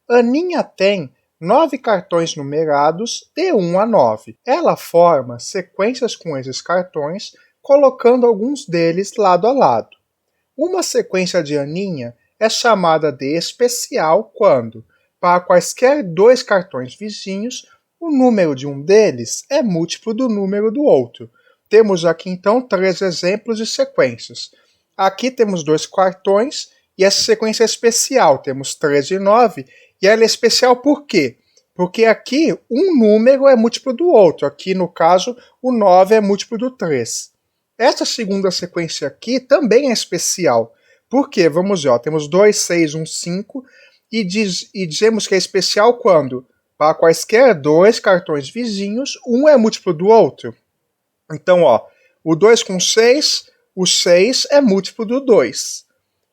Aninha tem 9 cartões numerados de 1 a 9. Ela forma sequências com esses cartões, colocando alguns deles lado a lado. Uma sequência de Aninha é chamada de especial quando, para quaisquer dois cartões vizinhos, o número de um deles é múltiplo do número do outro. Temos aqui então 3 exemplos de sequências. Aqui temos 2 cartões e essa sequência é especial. Temos 3 e 9 e ela é especial por quê? Porque aqui um número é múltiplo do outro. Aqui no caso o 9 é múltiplo do 3. Essa segunda sequência aqui também é especial. Por quê? Vamos ver, ó, temos 2, 6, 1, 5 e dizemos que é especial quando, para quaisquer dois cartões vizinhos, um é múltiplo do outro. Então, ó, o 2 com 6, o 6 é múltiplo do 2.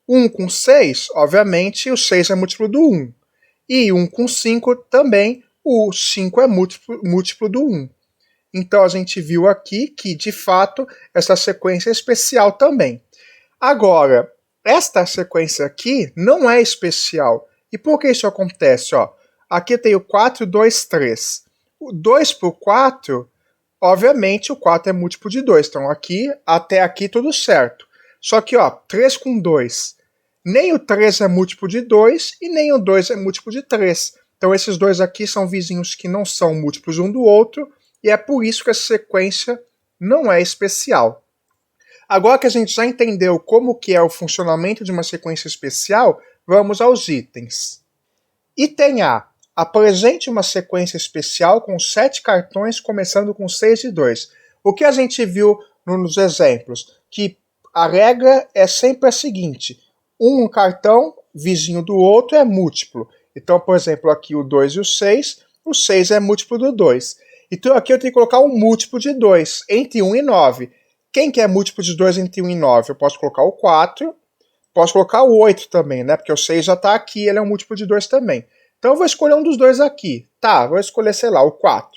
1 com 6, obviamente, o 6 é múltiplo do 1. E 1 com 5 também, o 5 é múltiplo do 1. Então a gente viu aqui que, de fato, essa sequência é especial também. Agora, esta sequência aqui não é especial. E por que isso acontece? Ó, aqui eu tenho 4, 2, 3. O 2 por 4, obviamente o 4 é múltiplo de 2. Então aqui, até aqui tudo certo. Só que ó, 3 com 2. Nem o 3 é múltiplo de 2 e nem o 2 é múltiplo de 3. Então esses dois aqui são vizinhos que não são múltiplos um do outro. E é por isso que essa sequência não é especial. Agora que a gente já entendeu como que é o funcionamento de uma sequência especial, vamos aos itens. Item A. Apresente uma sequência especial com 7 cartões começando com 6 e 2. O que a gente viu nos exemplos? Que a regra é sempre a seguinte. Um cartão vizinho do outro é múltiplo. Então, por exemplo, aqui o 2 e o 6 é múltiplo do 2. Então aqui eu tenho que colocar um múltiplo de 2 entre 1 e 9. Quem que é múltiplo de 2 entre 1 e 9? Eu posso colocar o 4, posso colocar o 8 também, né? Porque o 6 já está aqui, ele é um múltiplo de 2 também. Então eu vou escolher um dos dois aqui. Tá, vou escolher, sei lá, o 4.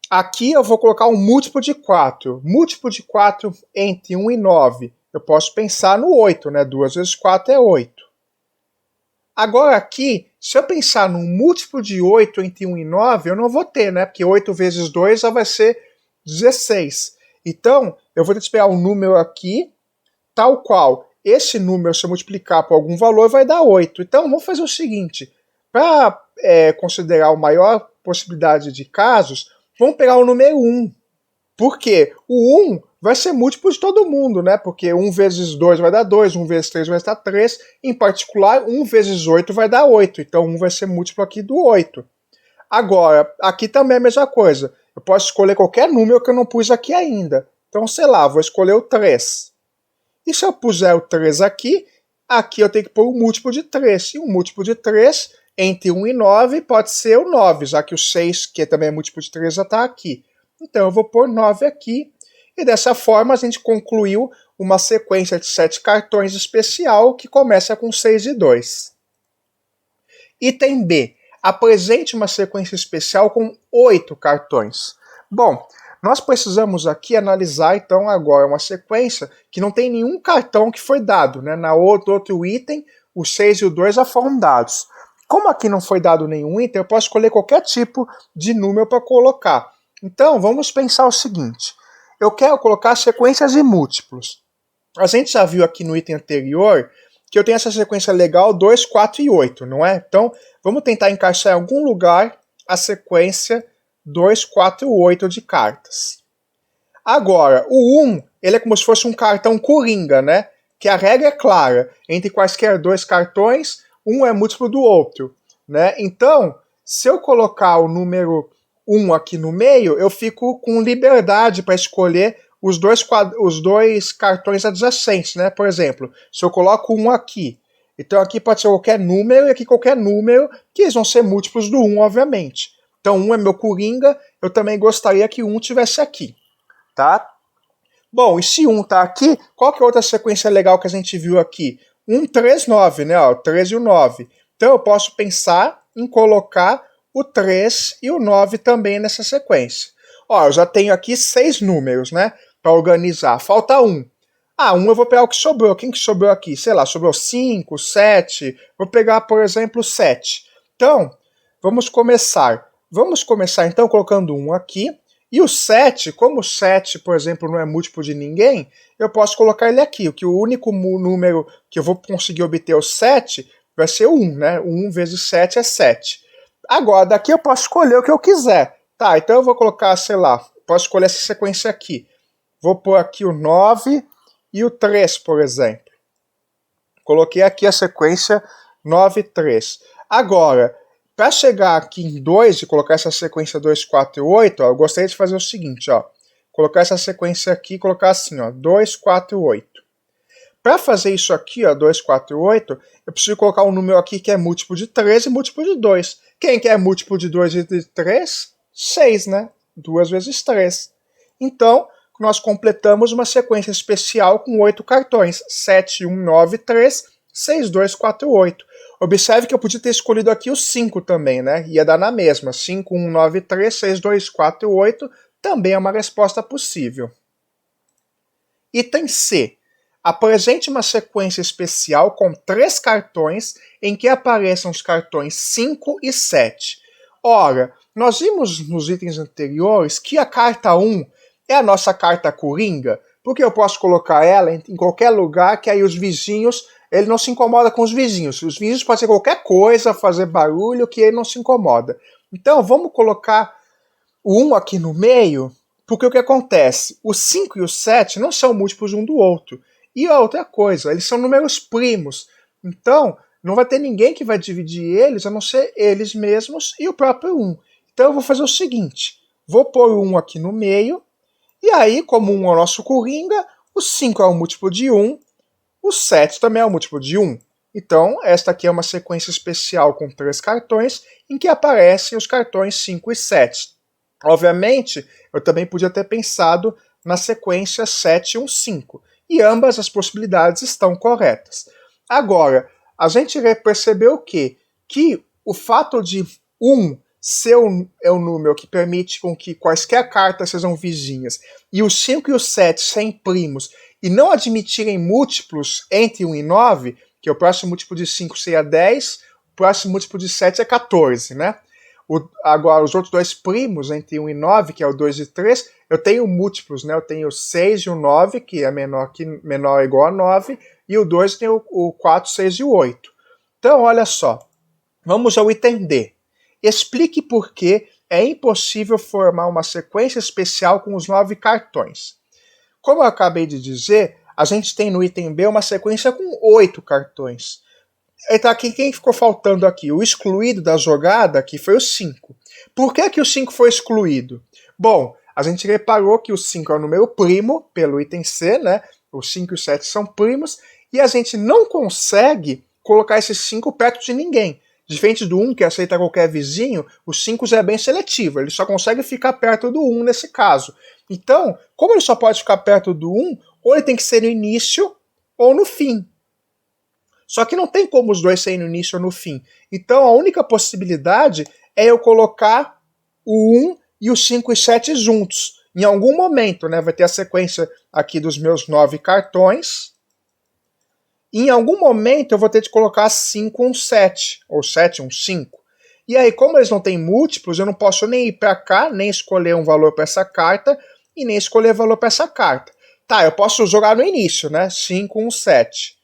Aqui eu vou colocar um múltiplo de 4. Múltiplo de 4 entre 1 e 9. Eu posso pensar no 8, né? 2 vezes 4 é 8. Agora aqui, se eu pensar num múltiplo de 8 entre 1 e 9, eu não vou ter, né? Porque 8 vezes 2 já vai ser 16. Então, eu vou ter que pegar um número aqui, tal qual esse número, se eu multiplicar por algum valor, vai dar 8. Então, vamos fazer o seguinte. Para considerar a maior possibilidade de casos, vamos pegar o número 1. Por quê? O 1 vai ser múltiplo de todo mundo, né? Porque 1 vezes 2 vai dar 2, 1 vezes 3 vai dar 3. Em particular, 1 vezes 8 vai dar 8. Então, 1 vai ser múltiplo aqui do 8. Agora, aqui também é a mesma coisa. Eu posso escolher qualquer número que eu não pus aqui ainda. Então, sei lá, vou escolher o 3. E se eu puser o 3 aqui, aqui eu tenho que pôr o múltiplo de 3. E o múltiplo de 3 entre 1 e 9 pode ser o 9, já que o 6, que também é múltiplo de 3, já está aqui. Então eu vou pôr 9 aqui. E dessa forma a gente concluiu uma sequência de 7 cartões especial que começa com 6 e 2. Item B. Apresente uma sequência especial com 8 cartões. Bom, nós precisamos aqui analisar então agora uma sequência que não tem nenhum cartão que foi dado, né? Na outro item, o 6 e o 2 já foram dados. Como aqui não foi dado nenhum item, eu posso escolher qualquer tipo de número para colocar. Então, vamos pensar o seguinte. Eu quero colocar sequências de múltiplos. A gente já viu aqui no item anterior que eu tenho essa sequência legal 2, 4 e 8, não é? Então, vamos tentar encaixar em algum lugar a sequência 2, 4 e 8 de cartas. Agora, o 1, ele é como se fosse um cartão coringa, né? Que a regra é clara. Entre quaisquer dois cartões, um é múltiplo do outro, né? Então, se eu colocar o número 1 aqui no meio, eu fico com liberdade para escolher os dois cartões adjacentes, né? Por exemplo, se eu coloco 1 aqui, então aqui pode ser qualquer número e aqui qualquer número, que eles vão ser múltiplos do 1, obviamente. Então 1 é meu coringa, eu também gostaria que 1 tivesse aqui, tá? Bom, e se 1 tá aqui, qual que é outra sequência legal que a gente viu aqui? 1, 3, 9, né? Ó, o 3 e o 9. Então eu posso pensar em colocar o 3 e o 9 também nessa sequência. Ó, eu já tenho aqui 6 números, né? Para organizar. Falta 1. Ah, eu vou pegar o que sobrou. Quem que sobrou aqui? Sei lá, sobrou 5, 7. Vou pegar, por exemplo, 7. Então, vamos começar. Vamos começar, então, colocando 1 aqui. E o 7, como o 7, por exemplo, não é múltiplo de ninguém, eu posso colocar ele aqui. O único número que eu vou conseguir obter o 7 vai ser o 1, né? 1 vezes 7 é 7. Agora, daqui eu posso escolher o que eu quiser. Tá, então eu vou colocar, sei lá, posso escolher essa sequência aqui. Vou pôr aqui o 9 e o 3, por exemplo. Coloquei aqui a sequência 9, 3. Agora, para chegar aqui em 2 e colocar essa sequência 2, 4 e 8, ó, eu gostaria de fazer o seguinte, ó. Colocar essa sequência aqui e colocar assim, ó, 2, 4 e 8. Para fazer isso aqui, ó, 2, 4 e 8, eu preciso colocar um número aqui que é múltiplo de 3 e múltiplo de 2. Quem que é múltiplo de 2 e de 3? 6, né? 2 vezes 3. Então, nós completamos uma sequência especial com 8 cartões. 7, 1, 9, 3, 6, 2, 4, 8. Observe que eu podia ter escolhido aqui o 5 também, né? Ia dar na mesma. 5, 1, 9, 3, 6, 2, 4 e 8 também é uma resposta possível. Item C. Apresente uma sequência especial com 3 cartões em que apareçam os cartões 5 e 7. Ora, nós vimos nos itens anteriores que a carta 1 é a nossa carta coringa, porque eu posso colocar ela em qualquer lugar que aí os vizinhos, ele não se incomoda com os vizinhos. Os vizinhos podem ser qualquer coisa, fazer barulho, que ele não se incomoda. Então vamos colocar o 1 aqui no meio, porque o que acontece? O 5 e o 7 não são múltiplos um do outro. E a outra coisa, eles são números primos. Então, não vai ter ninguém que vai dividir eles, a não ser eles mesmos e o próprio 1. Então eu vou fazer o seguinte, vou pôr o 1 aqui no meio, e aí, como 1 é o nosso coringa, o 5 é o múltiplo de 1, o 7 também é o múltiplo de 1. Então, esta aqui é uma sequência especial com 3 cartões, em que aparecem os cartões 5 e 7. Obviamente, eu também podia ter pensado na sequência 7, 1, 5. E ambas as possibilidades estão corretas. Agora, a gente percebeu que o fato de 1 ser é o número que permite com que quaisquer cartas sejam vizinhas, e o 5 e o 7 serem primos, e não admitirem múltiplos entre 1 e 9, que o próximo múltiplo de 5 seria 10, o próximo múltiplo de 7 é 14, né? Agora, os outros dois primos, entre 1 e 9, que é o 2 e 3, eu tenho múltiplos, né? Eu tenho o 6 e o 9, que é menor ou igual a 9, e o 2 tem o 4, 6 e o 8. Então, olha só, vamos ao item D. Explique por que é impossível formar uma sequência especial com os 9 cartões. Como eu acabei de dizer, a gente tem no item B uma sequência com 8 cartões. Então, aqui, quem ficou faltando aqui? O excluído da jogada aqui foi o 5. Por que o 5 foi excluído? Bom, a gente reparou que o 5 é o número primo, pelo item C, né? Os 5 e o 7 são primos, e a gente não consegue colocar esses 5 perto de ninguém. Diferente do 1, que aceita qualquer vizinho, o 5 já é bem seletivo, ele só consegue ficar perto do 1 nesse caso. Então, como ele só pode ficar perto do 1, ou ele tem que ser no início ou no fim. Só que não tem como os dois serem no início ou no fim. Então a única possibilidade é eu colocar o 1 e o 5 e 7 juntos. Em algum momento, né, vai ter a sequência aqui dos meus 9 cartões. E em algum momento eu vou ter de colocar 5, 1, 7. Ou 7, 1, 5. E aí, como eles não têm múltiplos, eu não posso nem ir para cá, nem escolher um valor para essa carta, e nem escolher valor para essa carta. Tá, eu posso jogar no início, né? 5, 1, 7.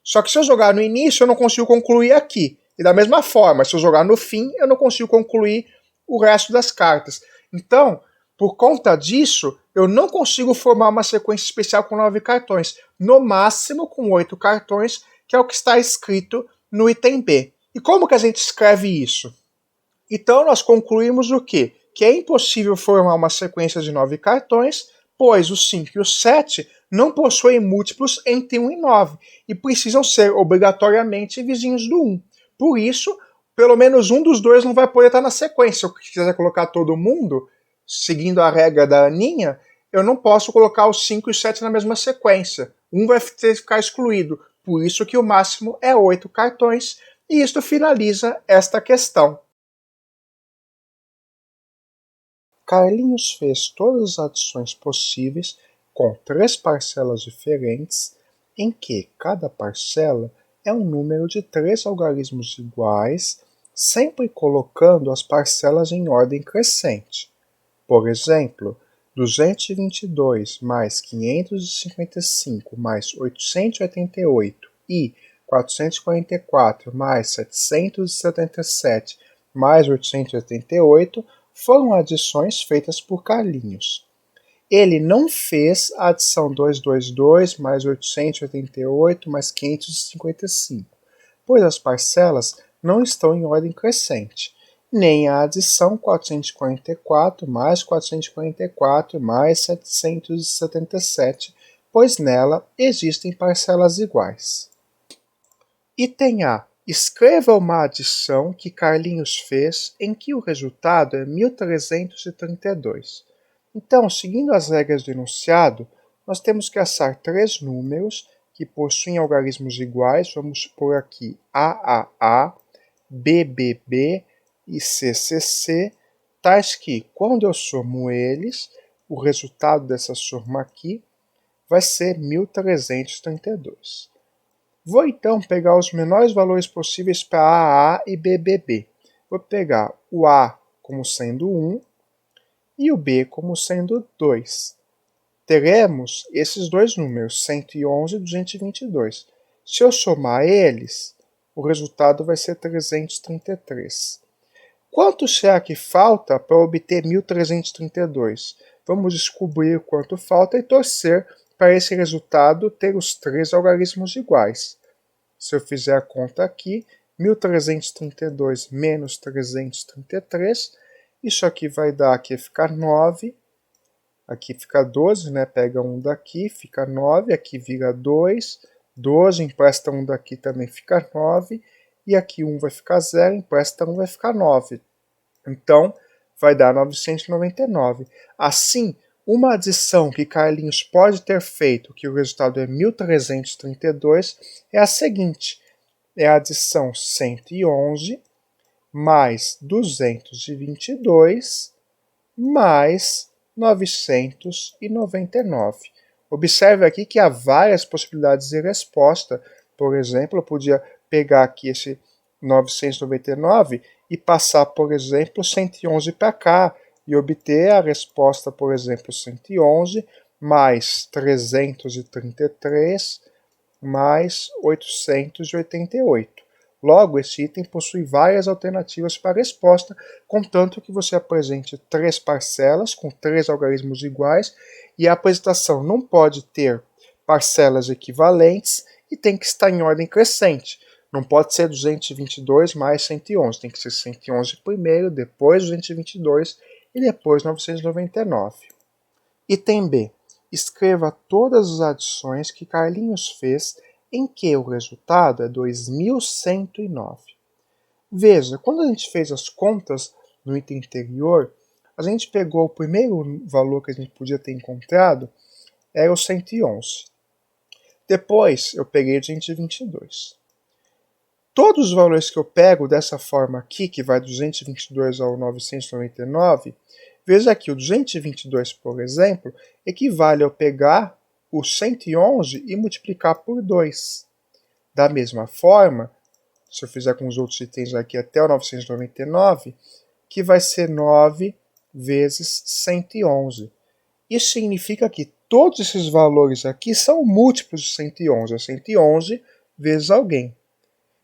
Só que se eu jogar no início, eu não consigo concluir aqui. E da mesma forma, se eu jogar no fim, eu não consigo concluir o resto das cartas. Então, por conta disso, eu não consigo formar uma sequência especial com 9 cartões. No máximo com 8 cartões, que é o que está escrito no item B. E como que a gente escreve isso? Então, nós concluímos o quê? Que é impossível formar uma sequência de 9 cartões, pois o 5 e o 7 não possuem múltiplos entre 1 e 9 e precisam ser obrigatoriamente vizinhos do 1. Por isso, pelo menos um dos dois não vai poder estar na sequência. Se eu quiser colocar todo mundo, seguindo a regra da Aninha, eu não posso colocar os 5 e o 7 na mesma sequência. Um vai ter que ficar excluído. Por isso que o máximo é 8 cartões. E isto finaliza esta questão. Carlinhos fez todas as adições possíveis com 3 parcelas diferentes, em que cada parcela é um número de 3 algarismos iguais, sempre colocando as parcelas em ordem crescente. Por exemplo, 222 mais 555 mais 888 e 444 mais 777 mais 888 foram adições feitas por Carlinhos. Ele não fez a adição 222 mais 888 mais 555, pois as parcelas não estão em ordem crescente, nem a adição 444 mais 444 mais 777, pois nela existem parcelas iguais. Item A. Escreva uma adição que Carlinhos fez em que o resultado é 1332. Então, seguindo as regras do enunciado, nós temos que achar 3 números que possuem algarismos iguais, vamos pôr aqui AAA, BBB e CCC, tais que, quando eu somo eles, o resultado dessa soma aqui vai ser 1332. Vou então pegar os menores valores possíveis para AA e BBB. Vou pegar o A como sendo 1 e o B como sendo 2. Teremos esses dois números, 111 e 222. Se eu somar eles, o resultado vai ser 333. Quanto será que falta para obter 1332? Vamos descobrir quanto falta e torcer para esse resultado ter os 3 algarismos iguais. Se eu fizer a conta aqui, 1332 menos 333, isso aqui vai dar, aqui fica 9, aqui fica 12, né? Pega um daqui, fica 9, aqui vira 2, 12, empresta um daqui também fica 9, e aqui 1 vai ficar 0, empresta 1 vai ficar 9. Então, vai dar 999. Assim, uma adição que Carlinhos pode ter feito, que o resultado é 1332, é a seguinte. É a adição 111 mais 222 mais 999. Observe aqui que há várias possibilidades de resposta. Por exemplo, eu podia pegar aqui esse 999 e passar, por exemplo, 111 para cá e obter a resposta, por exemplo, 111 mais 333 mais 888. Logo, esse item possui várias alternativas para a resposta, contanto que você apresente 3 parcelas com 3 algarismos iguais, e a apresentação não pode ter parcelas equivalentes e tem que estar em ordem crescente. Não pode ser 222 mais 111, tem que ser 111 primeiro, depois 222 e depois 999. Item B. Escreva todas as adições que Carlinhos fez em que o resultado é 2109. Veja, quando a gente fez as contas no item anterior, a gente pegou o primeiro valor que a gente podia ter encontrado, era o 111. Depois eu peguei o 222. Todos os valores que eu pego dessa forma aqui, que vai do 222 ao 999, veja aqui, o 222, por exemplo, equivale a eu pegar o 111 e multiplicar por 2. Da mesma forma, se eu fizer com os outros itens aqui até o 999, que vai ser 9 vezes 111. Isso significa que todos esses valores aqui são múltiplos de 111. É 111 vezes alguém.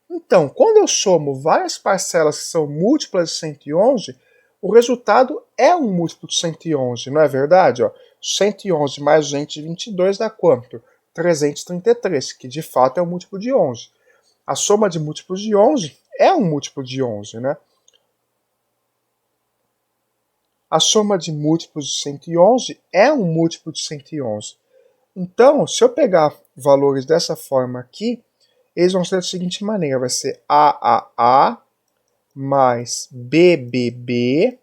Então, quando eu somo várias parcelas que são múltiplas de 111, o resultado é um múltiplo de 111, não é verdade? 111 mais 222 dá quanto? 333, que de fato é um múltiplo de 11. A soma de múltiplos de 11 é um múltiplo de 11, né? A soma de múltiplos de 111 é um múltiplo de 111. Então, se eu pegar valores dessa forma aqui, eles vão ser da seguinte maneira, vai ser AAA mais BBB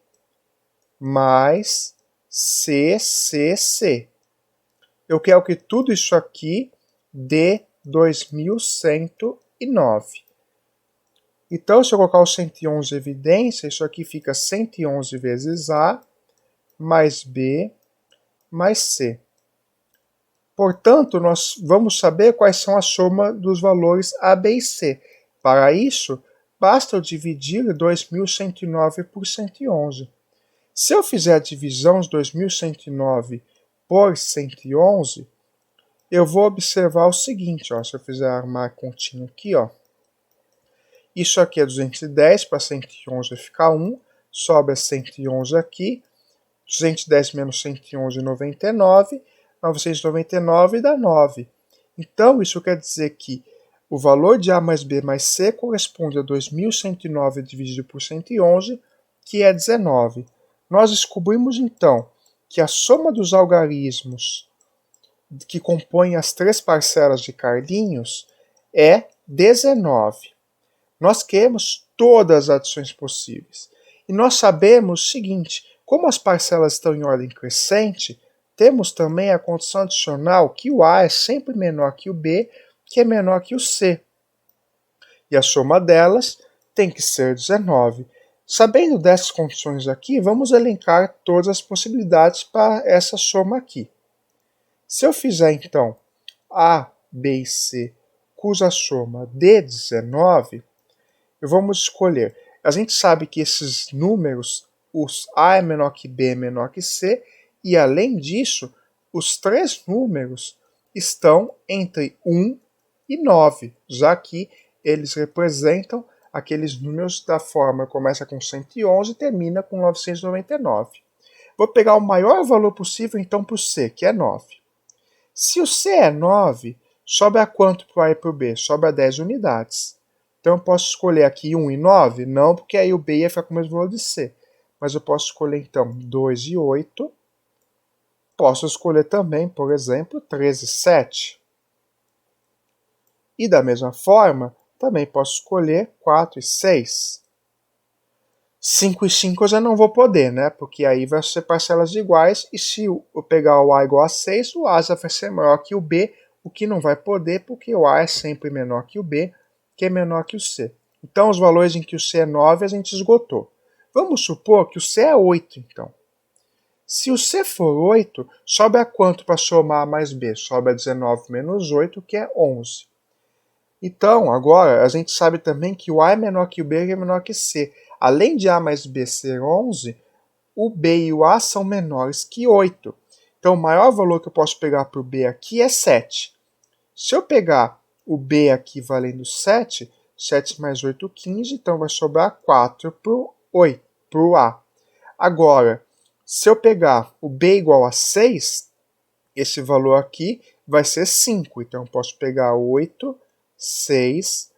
mais CCC. Eu quero que tudo isso aqui dê 2109. Então, se eu colocar o 111 em evidência, isso aqui fica 111 vezes A mais B mais C. Portanto, nós vamos saber quais são a soma dos valores A, B e C. Para isso, basta eu dividir 2.109 por 111. Se eu fizer a divisão de 2.109 por 111, eu vou observar o seguinte, ó, se eu fizer armar a continha aqui, ó, isso aqui é 210, para 111 vai ficar 1, sobra 111 aqui, 210 menos 111, 99, 999 dá 9. Então, isso quer dizer que o valor de A mais B mais C corresponde a 2.109 dividido por 111, que é 19. Nós descobrimos, então, que a soma dos algarismos que compõem as três parcelas de Carlinhos é 19. Nós queremos todas as adições possíveis. E nós sabemos o seguinte, como as parcelas estão em ordem crescente, temos também a condição adicional que o A é sempre menor que o B, que é menor que o C. E a soma delas tem que ser 19. Sabendo dessas condições aqui, vamos elencar todas as possibilidades para essa soma aqui. Se eu fizer, então, A, B e C, cuja soma dê 19, vamos escolher. A gente sabe que esses números, os A é menor que B é menor que C, e além disso, os três números estão entre 1 e 9, já que eles representam aqueles números da forma começa com 111 e termina com 999. Vou pegar o maior valor possível então para o C, que é 9. Se o C é 9, sobra quanto para o A e para o B? Sobra 10 unidades. Então eu posso escolher aqui 1 e 9? Não, porque aí o B ia ficar com o mesmo valor de C. Mas eu posso escolher então 2 e 8. Posso escolher também, por exemplo, 13 e 7. E da mesma forma, também posso escolher 4 e 6. 5 e 5 eu já não vou poder, né? Porque aí vai ser parcelas iguais, e se eu pegar o A igual a 6, o A já vai ser maior que o B, o que não vai poder, porque o A é sempre menor que o B, que é menor que o C. Então, os valores em que o C é 9 a gente esgotou. Vamos supor que o C é 8, então. Se o C for 8, sobra quanto para somar A mais B? Sobra 19 menos 8, que é 11. Então, agora, a gente sabe também que o A é menor que o B e é menor que C. Além de A mais B ser 11, o B e o A são menores que 8. Então, o maior valor que eu posso pegar para o B aqui é 7. Se eu pegar o B aqui valendo 7, 7 mais 8, 15, então vai sobrar 4 para o A. Agora, se eu pegar o B igual a 6, esse valor aqui vai ser 5. Então, eu posso pegar 8, 6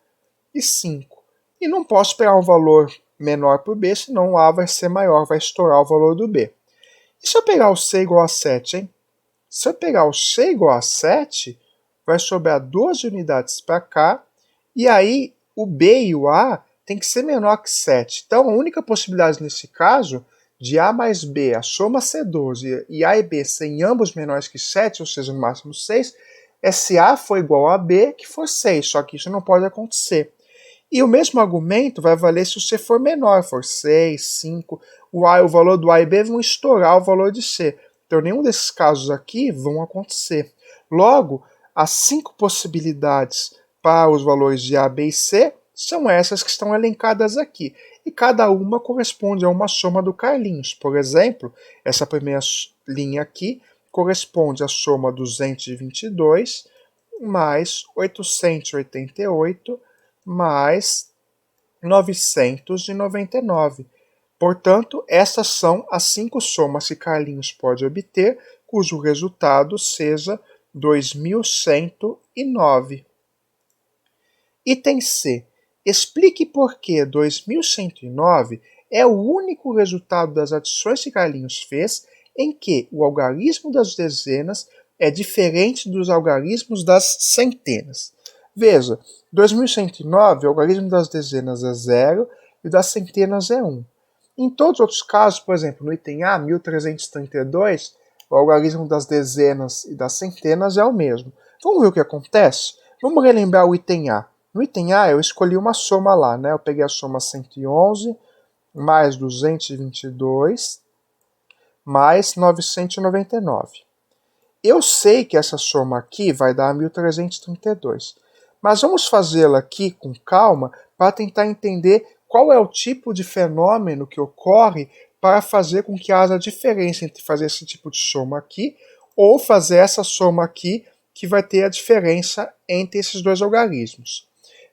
e 5. E não posso pegar um valor menor para o B, senão o A vai ser maior, vai estourar o valor do B. E se eu pegar o C igual a 7, hein? Se eu pegar o C igual a 7, vai sobrar 12 unidades para cá, e aí o B e o A tem que ser menor que 7. Então, a única possibilidade nesse caso, de A mais B, a soma ser 12, e A e B serem ambos menores que 7, ou seja, no máximo 6, é se A for igual a B, que for 6, só que isso não pode acontecer. E o mesmo argumento vai valer se o C for menor, for 6, 5, o valor do A e B vão estourar o valor de C. Então, nenhum desses casos aqui vão acontecer. Logo, as 5 possibilidades para os valores de A, B e C são essas que estão elencadas aqui. E cada uma corresponde a uma soma do Carlinhos. Por exemplo, essa primeira linha aqui corresponde à soma 222 mais 888 mais 999. Portanto, essas são as 5 somas que Carlinhos pode obter, cujo resultado seja 2109. Item C. Explique por que 2109 é o único resultado das adições que Carlinhos fez em que o algarismo das dezenas é diferente dos algarismos das centenas. Veja, 2109, o algarismo das dezenas é 0 e das centenas é 1. Em todos os outros casos, por exemplo, no item A, 1332, o algarismo das dezenas e das centenas é o mesmo. Vamos ver o que acontece? Vamos relembrar o item A. No item A, eu escolhi uma soma lá, né? Eu peguei a soma 111 mais 222 mais 999. Eu sei que essa soma aqui vai dar 1332, mas vamos fazê-la aqui com calma para tentar entender qual é o tipo de fenômeno que ocorre para fazer com que haja diferença entre fazer esse tipo de soma aqui ou fazer essa soma aqui que vai ter a diferença entre esses dois algarismos.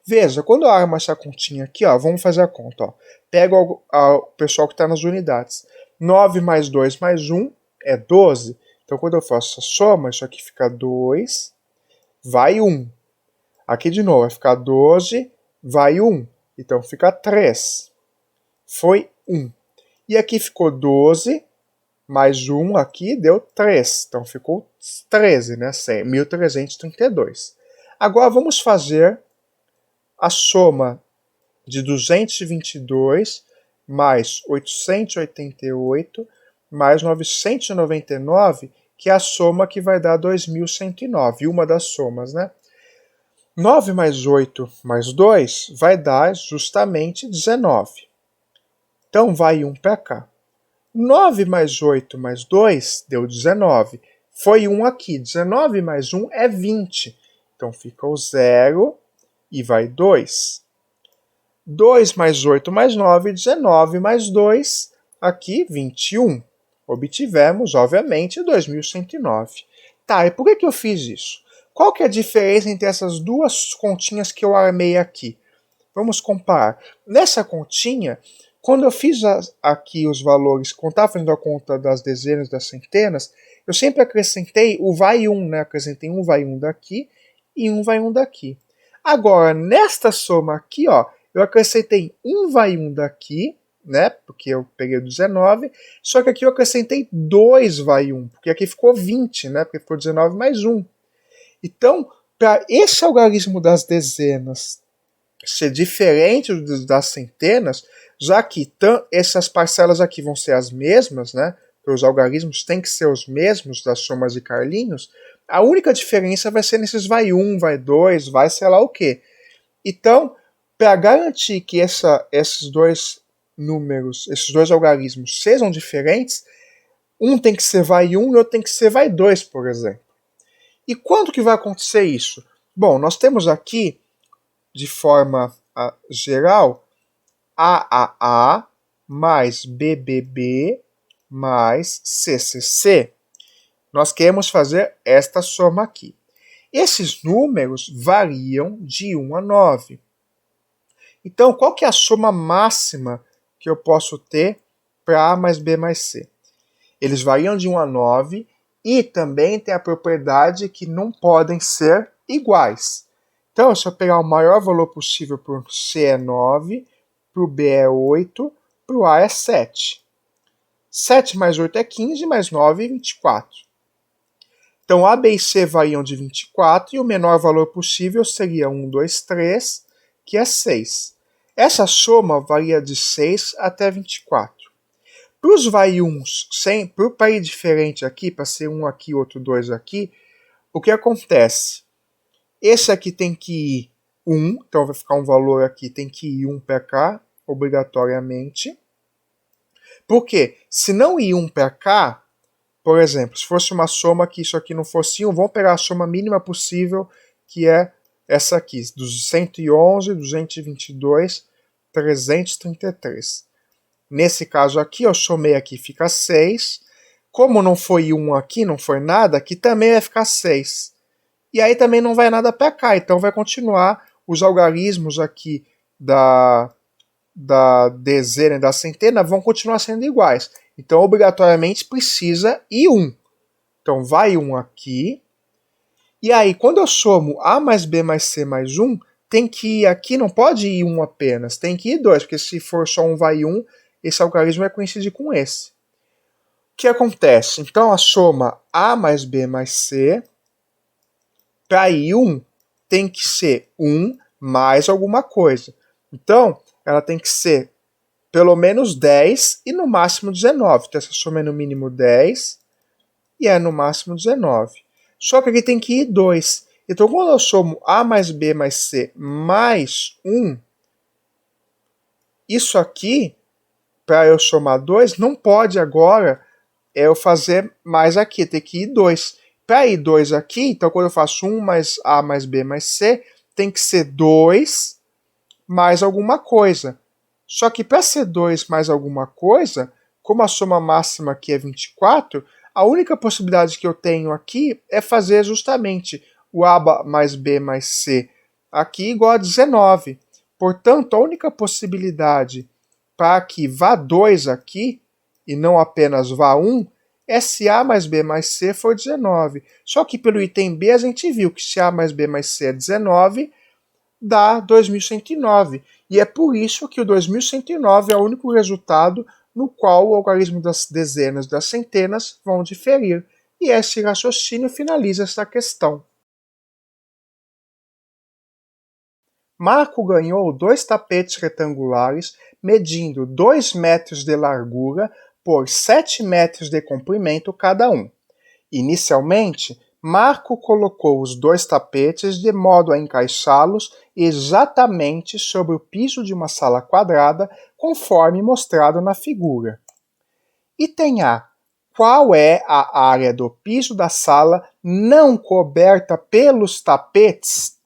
Veja, quando eu armo essa continha aqui, ó, vamos fazer a conta. Ó. Pega o pessoal que está nas unidades. 9 mais 2 mais 1 é 12. Então, quando eu faço essa soma, isso aqui fica 2, vai 1. Aqui de novo, vai ficar 12, vai 1. Então, fica 3. Foi 1. E aqui ficou 12, mais 1 aqui deu 3. Então, ficou 13, né? 1332. Agora, vamos fazer a soma de 222 mais 888 mais 999, que é a soma que vai dar 2109, uma das somas, né? 9 mais 8 mais 2 vai dar justamente 19. Então, vai 1 para cá. 9 mais 8 mais 2 deu 19. Foi 1 aqui. 19 mais 1 é 20. Então, fica o 0 e vai 2. 2 mais 8 mais 9, 19 mais 2, aqui 21. Obtivemos, obviamente, 2109. Tá, e por que eu fiz isso? Qual que é a diferença entre essas duas continhas que eu armei aqui? Vamos comparar. Nessa continha, quando eu fiz aqui os valores, quando estava fazendo a conta das dezenas, das centenas, eu sempre acrescentei o vai 1, né? Acrescentei um vai 1 daqui e um vai 1 daqui. Agora, nesta soma aqui, ó, eu acrescentei um vai 1 daqui, né? Porque eu peguei o 19, só que aqui eu acrescentei 2 vai 1, porque aqui ficou 20, né? Porque ficou 19 mais 1. Então, para esse algarismo das dezenas ser diferente das centenas, já que essas parcelas aqui vão ser as mesmas, né? Os algarismos têm que ser os mesmos das somas de Carlinhos, a única diferença vai ser nesses vai 1, vai 2, vai sei lá o quê. Então, para garantir que esses dois números, esses dois algarismos sejam diferentes, um tem que ser vai 1 e outro tem que ser vai 2, por exemplo. E quando que vai acontecer isso? Bom, nós temos aqui, de forma geral, AAA mais BBB mais CCC. Nós queremos fazer esta soma aqui. Esses números variam de 1 a 9. Então, qual que é a soma máxima que eu posso ter para A mais B mais C? Eles variam de 1 a 9 e também tem a propriedade que não podem ser iguais. Então, se eu pegar o maior valor possível para o C é 9, para o B é 8, para o A é 7. 7 mais 8 é 15, mais 9 é 24. Então, A, B e C variam de 24 e o menor valor possível seria 1, 2, 3, que é 6. Essa soma varia de 6 até 24. Para os vai 1s, para ir diferente aqui, para ser um aqui, outro 2 aqui, o que acontece? Esse aqui tem que ir 1, então vai ficar um valor aqui, tem que ir 1 para cá, obrigatoriamente. Por quê? Se não ir 1 para cá, por exemplo, se fosse uma soma que isso aqui não fosse 1, vamos pegar a soma mínima possível, que é essa aqui, dos 111, 222, 333. Nesse caso aqui, eu somei aqui, fica 6. Como não foi 1 aqui, não foi nada, aqui também vai ficar 6. E aí também não vai nada para cá, então vai continuar os algarismos aqui da dezena e da centena vão continuar sendo iguais. Então, obrigatoriamente, precisa ir 1. Então, vai 1 aqui. E aí, quando eu somo A mais B mais C mais 1, tem que ir aqui, não pode ir 1 apenas, tem que ir 2, porque se for só 1 vai 1, esse algarismo vai coincidir com esse. O que acontece? Então, a soma A mais B mais C, para ir 1, tem que ser 1 mais alguma coisa. Então, ela tem que ser pelo menos 10 e no máximo 19. Então, essa soma é no mínimo 10 e é no máximo 19. Só que aqui tem que ir 2. Então, quando eu somo A mais B mais C mais 1, isso aqui, para eu somar 2, não pode agora eu fazer mais aqui, tem que ir 2. para ir 2 aqui, então quando eu faço 1 mais A mais B mais C, tem que ser 2 mais alguma coisa. Só que para ser 2 mais alguma coisa, como a soma máxima aqui é 24, a única possibilidade que eu tenho aqui é fazer justamente o A mais B mais C aqui igual a 19. Portanto, a única possibilidade para que vá 2 aqui, e não apenas vá 1, é se A mais B mais C for 19. Só que pelo item B a gente viu que se A mais B mais C é 19, dá 2109. E é por isso que o 2109 é o único resultado no qual o algarismo das dezenas e das centenas vão diferir. E esse raciocínio finaliza esta questão. Marco ganhou 2 tapetes retangulares medindo 2 metros de largura por 7 metros de comprimento cada um. Inicialmente, Marco colocou os 2 tapetes de modo a encaixá-los exatamente sobre o piso de uma sala quadrada, conforme mostrado na figura. Item A. Qual é a área do piso da sala não coberta pelos tapetes?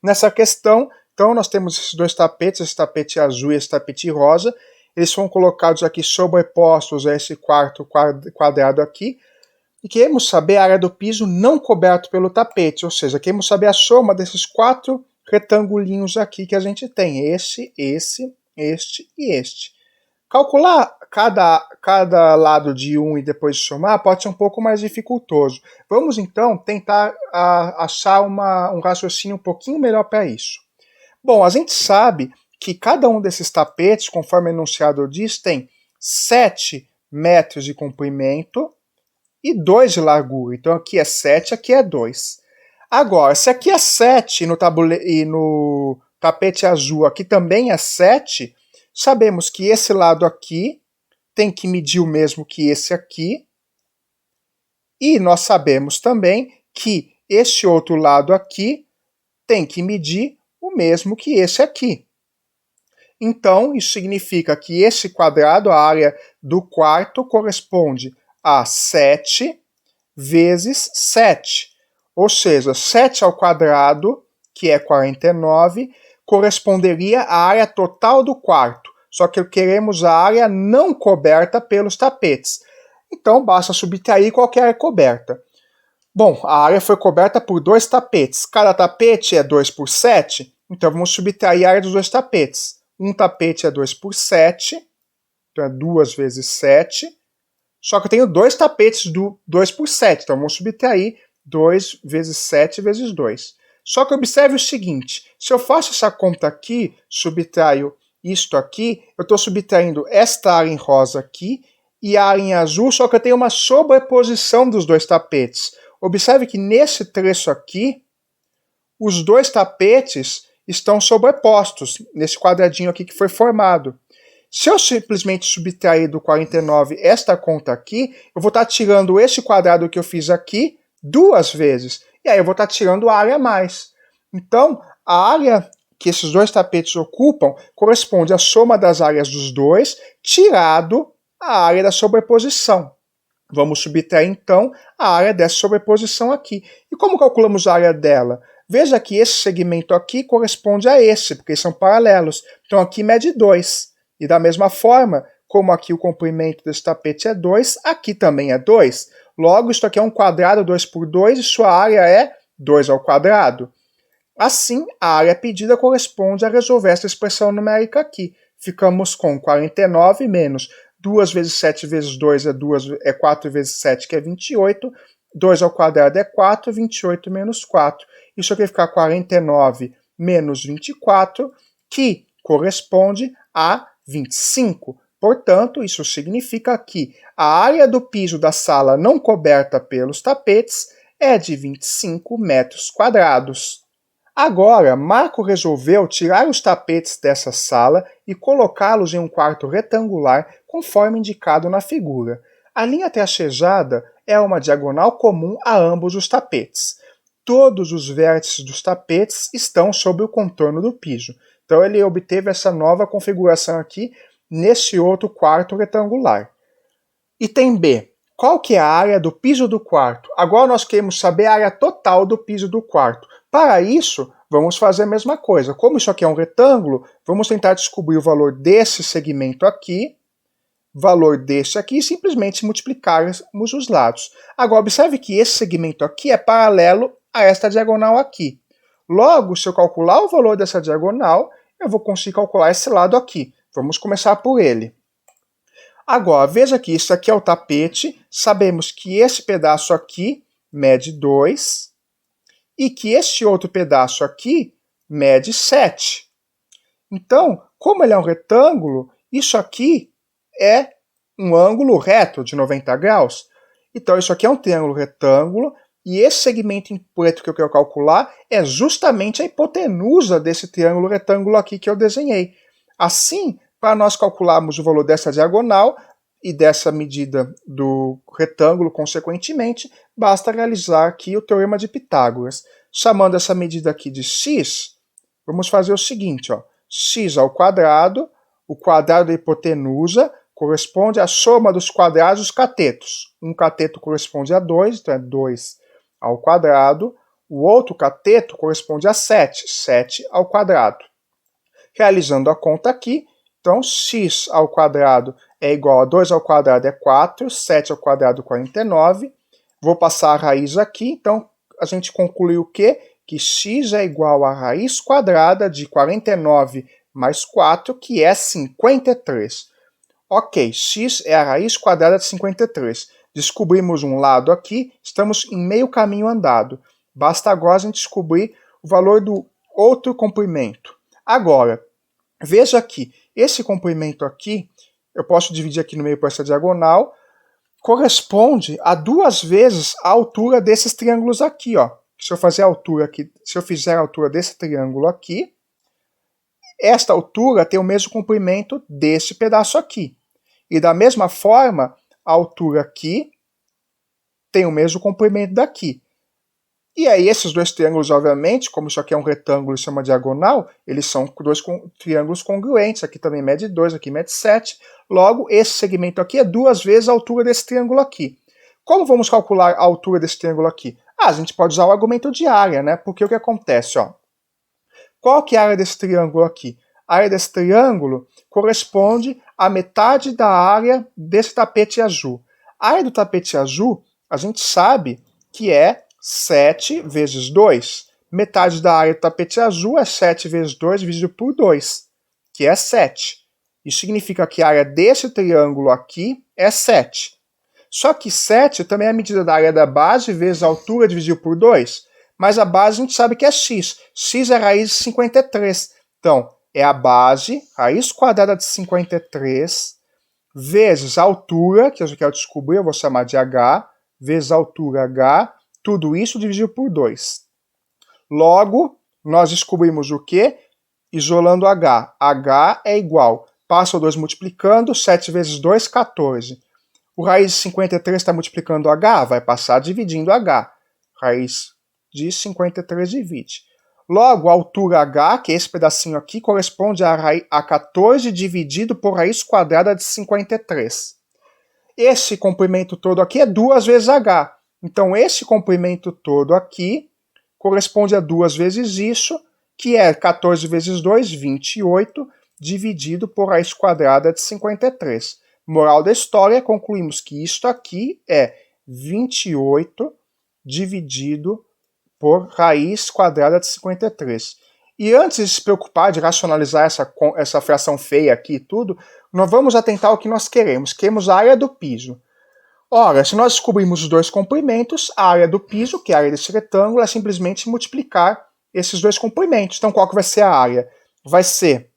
Nessa questão, então, nós temos esses 2 tapetes, esse tapete azul e esse tapete rosa. Eles foram colocados aqui sobrepostos a esse quarto quadrado aqui. E queremos saber a área do piso não coberto pelo tapete, ou seja, queremos saber a soma desses 4 retangulinhos aqui que a gente tem, este e este. Calcular cada lado de um e depois somar pode ser um pouco mais dificultoso. Vamos então tentar achar um raciocínio um pouquinho melhor para isso. Bom, a gente sabe que cada um desses tapetes, conforme o enunciado diz, tem 7 metros de comprimento e 2 de largura. Então aqui é 7, aqui é 2. Agora, se aqui é 7 e no tapete azul aqui também é 7, sabemos que esse lado aqui tem que medir o mesmo que esse aqui. E nós sabemos também que esse outro lado aqui tem que medir o mesmo que esse aqui. Então, isso significa que esse quadrado, a área do quarto, corresponde a 7 vezes 7. Ou seja, 7 ao quadrado, que é 49, corresponderia à área total do quarto. Só que queremos a área não coberta pelos tapetes. Então, basta subtrair qualquer área coberta. Bom, a área foi coberta por 2 tapetes. Cada tapete é 2 por 7, então vamos subtrair a área dos 2 tapetes. Um tapete é 2 por 7, então é 2 vezes 7. Só que eu tenho 2 tapetes do 2 por 7, então vamos subtrair 2 vezes 7 vezes 2. Só que observe o seguinte, se eu faço essa conta aqui, subtraio isto aqui, eu estou subtraindo esta área em rosa aqui e a área em azul, só que eu tenho uma sobreposição dos 2 tapetes. Observe que nesse trecho aqui, os 2 tapetes estão sobrepostos, nesse quadradinho aqui que foi formado. Se eu simplesmente subtrair do 49 esta conta aqui, eu vou estar tirando esse quadrado que eu fiz aqui 2 vezes. E aí eu vou estar tirando a área a mais. Então, a área que esses 2 tapetes ocupam corresponde à soma das áreas dos 2, tirado a área da sobreposição. Vamos subtrair, então, a área dessa sobreposição aqui. E como calculamos a área dela? Veja que esse segmento aqui corresponde a esse, porque são paralelos. Então, aqui mede 2. E da mesma forma, como aqui o comprimento desse tapete é 2, aqui também é 2. Logo, isto aqui é um quadrado 2 por 2 e sua área é 2 ao quadrado. Assim, a área pedida corresponde a resolver essa expressão numérica aqui. Ficamos com 49 menos 2 vezes 7 vezes 2 é 4 vezes 7, que é 28. 2 ao quadrado é 4, 28 menos 4. Isso aqui vai ficar 49 menos 24, que corresponde a 25. Portanto, isso significa que a área do piso da sala não coberta pelos tapetes é de 25 metros quadrados. Agora, Marco resolveu tirar os tapetes dessa sala e colocá-los em um quarto retangular, conforme indicado na figura. A linha tracejada é uma diagonal comum a ambos os tapetes. Todos os vértices dos tapetes estão sob o contorno do piso. Então ele obteve essa nova configuração aqui nesse outro quarto retangular. Item B. Qual que é a área do piso do quarto? Agora nós queremos saber a área total do piso do quarto. Para isso, vamos fazer a mesma coisa. Como isso aqui é um retângulo, vamos tentar descobrir o valor desse segmento aqui, valor desse aqui, e simplesmente multiplicarmos os lados. Agora, observe que esse segmento aqui é paralelo a esta diagonal aqui. Logo, se eu calcular o valor dessa diagonal, eu vou conseguir calcular esse lado aqui. Vamos começar por ele. Agora, veja que isso aqui é o tapete, sabemos que esse pedaço aqui mede 2 e que este outro pedaço aqui mede 7. Então, como ele é um retângulo, isso aqui é um ângulo reto de 90 graus. Então, isso aqui é um triângulo retângulo e esse segmento em preto que eu quero calcular é justamente a hipotenusa desse triângulo retângulo aqui que eu desenhei. Assim, para nós calcularmos o valor dessa diagonal e dessa medida do retângulo, consequentemente, basta realizar aqui o teorema de Pitágoras. Chamando essa medida aqui de x, vamos fazer o seguinte, ó, x ao quadrado, o quadrado da hipotenusa corresponde à soma dos quadrados dos catetos. Um cateto corresponde a 2, então é 2 ao quadrado. O outro cateto corresponde a 7, 7 ao quadrado. Realizando a conta aqui, então x ao quadrado é igual a 2 ao quadrado é 4, 7 ao quadrado 49. Vou passar a raiz aqui, então a gente concluiu o quê? Que x é igual à raiz quadrada de 49 mais 4, que é 53. Ok, x é a raiz quadrada de 53. Descobrimos um lado aqui, estamos em meio caminho andado. Basta agora a gente descobrir o valor do outro comprimento. Agora, veja aqui, esse comprimento aqui, eu posso dividir aqui no meio por essa diagonal, corresponde a 2 vezes a altura desses triângulos aqui, ó. Se eu fizer a altura desse triângulo aqui, esta altura tem o mesmo comprimento desse pedaço aqui. E da mesma forma, a altura aqui tem o mesmo comprimento daqui. E aí esses dois triângulos, obviamente, como isso aqui é um retângulo e isso é uma diagonal, eles são dois triângulos congruentes. Aqui também mede 2, aqui mede 7. Logo, esse segmento aqui é 2 vezes a altura desse triângulo aqui. Como vamos calcular a altura desse triângulo aqui? A gente pode usar o argumento de área, né? Porque o que acontece, ó? Qual que é a área desse triângulo aqui? A área desse triângulo corresponde à metade da área desse tapete azul. A área do tapete azul, a gente sabe que é 7 vezes 2. Metade da área do tapete azul é 7 vezes 2 dividido por 2, que é 7. Isso significa que a área desse triângulo aqui é 7. Só que 7 também é a medida da área da base vezes a altura dividido por 2. Mas a base a gente sabe que é x. X é a raiz de 53. Então, é a base, raiz quadrada de 53, vezes a altura, que eu quero descobrir, eu vou chamar de h, vezes a altura h, tudo isso dividido por 2. Logo, nós descobrimos o quê? Isolando h. h é igual, passa o 2 multiplicando, 7 vezes 2, 14. O raiz de 53 está multiplicando h, vai passar dividindo h. Raiz de 53 divide. Logo, a altura h, que é esse pedacinho aqui, corresponde a 14 dividido por raiz quadrada de 53. Esse comprimento todo aqui é 2 vezes h. Então, esse comprimento todo aqui corresponde a 2 vezes isso, que é 14 vezes 2, 28, dividido por raiz quadrada de 53. Moral da história, concluímos que isto aqui é 28 dividido por raiz quadrada de 53. E antes de se preocupar de racionalizar essa fração feia aqui e tudo, nós vamos atentar ao que nós queremos. Queremos a área do piso. Ora, se nós descobrirmos os dois comprimentos, a área do piso, que é a área desse retângulo, é simplesmente multiplicar esses dois comprimentos. Então, qual que vai ser a área? Vai ser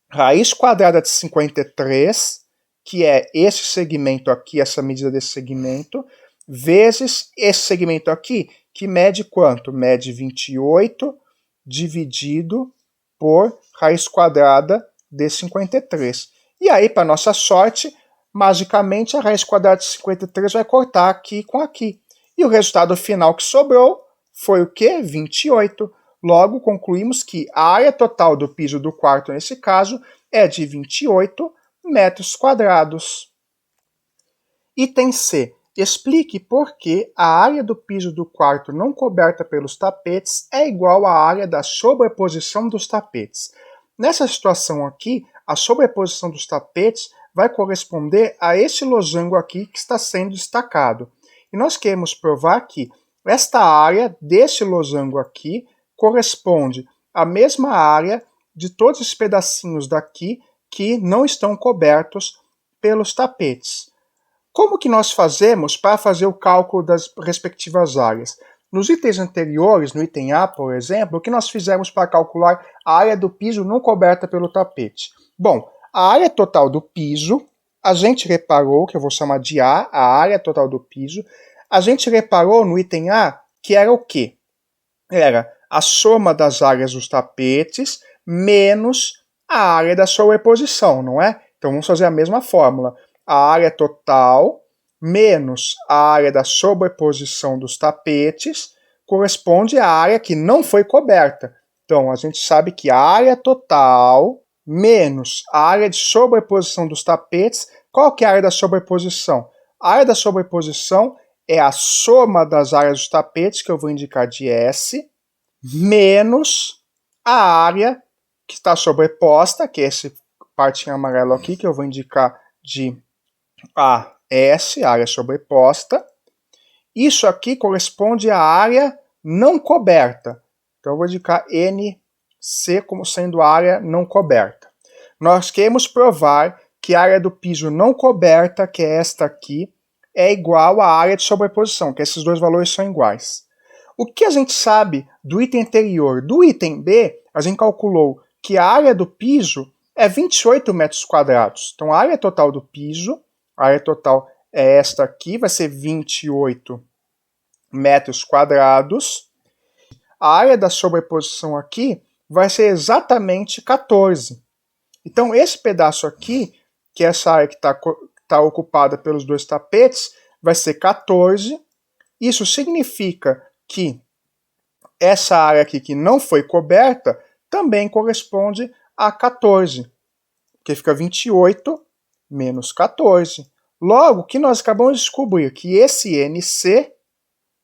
raiz quadrada de 53, que é esse segmento aqui, essa medida desse segmento, vezes esse segmento aqui, que mede quanto? Mede 28 dividido por raiz quadrada de 53. E aí, para nossa sorte, magicamente a raiz quadrada de 53 vai cortar aqui com aqui. E o resultado final que sobrou foi o quê? 28. Logo, concluímos que a área total do piso do quarto, nesse caso, é de 28 metros quadrados. Item C. Explique por que a área do piso do quarto não coberta pelos tapetes é igual à área da sobreposição dos tapetes. Nessa situação aqui, a sobreposição dos tapetes vai corresponder a esse losango aqui que está sendo destacado. E nós queremos provar que esta área desse losango aqui corresponde à mesma área de todos os pedacinhos daqui que não estão cobertos pelos tapetes. Como que nós fazemos para fazer o cálculo das respectivas áreas? Nos itens anteriores, no item A, por exemplo, o que nós fizemos para calcular a área do piso não coberta pelo tapete? Bom, a área total do piso, a gente reparou, que eu vou chamar de A, a área total do piso, a gente reparou no item A que era o quê? Era a soma das áreas dos tapetes menos a área da sobreposição, não é? Então vamos fazer a mesma fórmula. A área total menos a área da sobreposição dos tapetes corresponde à área que não foi coberta. Então, a gente sabe que a área total menos a área de sobreposição dos tapetes, qual que é a área da sobreposição? A área da sobreposição é a soma das áreas dos tapetes, que eu vou indicar de S, menos a área que está sobreposta, que é essa parte em amarelo aqui, que eu vou indicar de AS, área sobreposta. Isso aqui corresponde à área não coberta. Então eu vou indicar NC como sendo a área não coberta. Nós queremos provar que a área do piso não coberta, que é esta aqui, é igual à área de sobreposição, que esses dois valores são iguais. O que a gente sabe do item anterior? Do item B, a gente calculou que a área do piso é 28 metros quadrados. Então a área total do piso, a área total é esta aqui, vai ser 28 metros quadrados. A área da sobreposição aqui vai ser exatamente 14. Então esse pedaço aqui, que é essa área que está ocupada pelos dois tapetes, vai ser 14. Isso significa que essa área aqui que não foi coberta também corresponde a 14, porque fica 28 menos 14. Logo, que nós acabamos de descobrir que esse NC,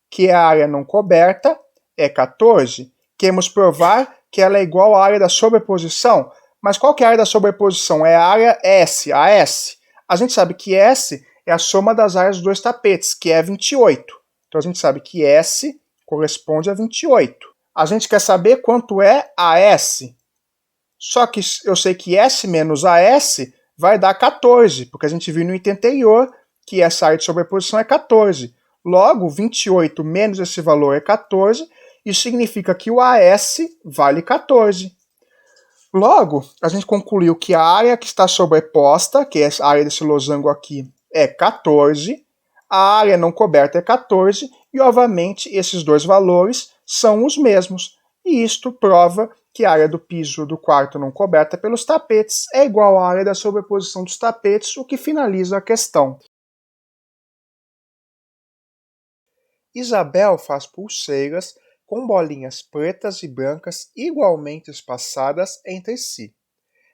que é a área não coberta, é 14. Queremos provar que ela é igual à área da sobreposição. Mas qual que é a área da sobreposição? É a área S, a S. A gente sabe que S é a soma das áreas dos dois tapetes, que é 28. Então a gente sabe que S corresponde a 28. A gente quer saber quanto é AS. Só que eu sei que S menos AS vai dar 14, porque a gente viu no item anterior que essa área de sobreposição é 14. Logo, 28 menos esse valor é 14, isso significa que o AS vale 14. Logo, a gente concluiu que a área que está sobreposta, que é a área desse losango aqui, é 14, a área não coberta é 14, e obviamente esses dois valores são os mesmos. E isto prova que a área do piso do quarto não coberta pelos tapetes é igual à área da sobreposição dos tapetes, o que finaliza a questão. Isabel faz pulseiras com bolinhas pretas e brancas igualmente espaçadas entre si.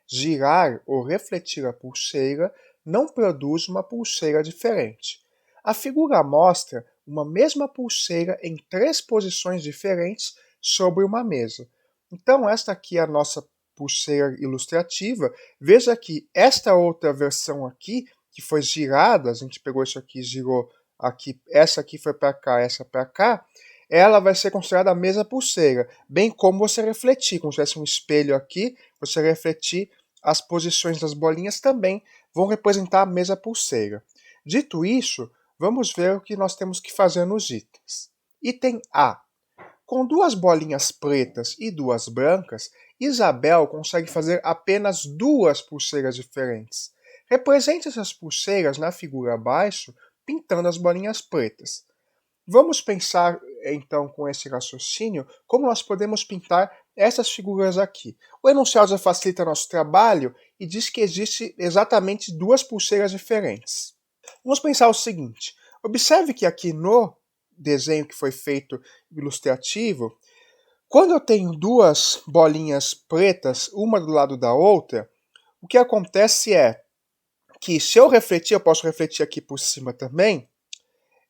Girar ou refletir a pulseira não produz uma pulseira diferente. A figura mostra uma mesma pulseira em 3 posições diferentes sobre uma mesa. Então esta aqui é a nossa pulseira ilustrativa. Veja que esta outra versão aqui, que foi girada, a gente pegou isso aqui e girou aqui, essa aqui foi para cá, essa para cá, ela vai ser considerada a mesma pulseira, bem como você refletir, como se tivesse um espelho aqui, você refletir as posições das bolinhas também vão representar a mesma pulseira. Dito isso, vamos ver o que nós temos que fazer nos itens. Item A. Com 2 bolinhas pretas e 2 brancas, Isabel consegue fazer apenas 2 pulseiras diferentes. Represente essas pulseiras na figura abaixo, pintando as bolinhas pretas. Vamos pensar, então, com esse raciocínio, como nós podemos pintar essas figuras aqui. O enunciado já facilita nosso trabalho e diz que existe exatamente 2 pulseiras diferentes. Vamos pensar o seguinte, observe que aqui no desenho que foi feito ilustrativo, quando eu tenho 2 bolinhas pretas, uma do lado da outra, o que acontece é que se eu refletir, eu posso refletir aqui por cima também,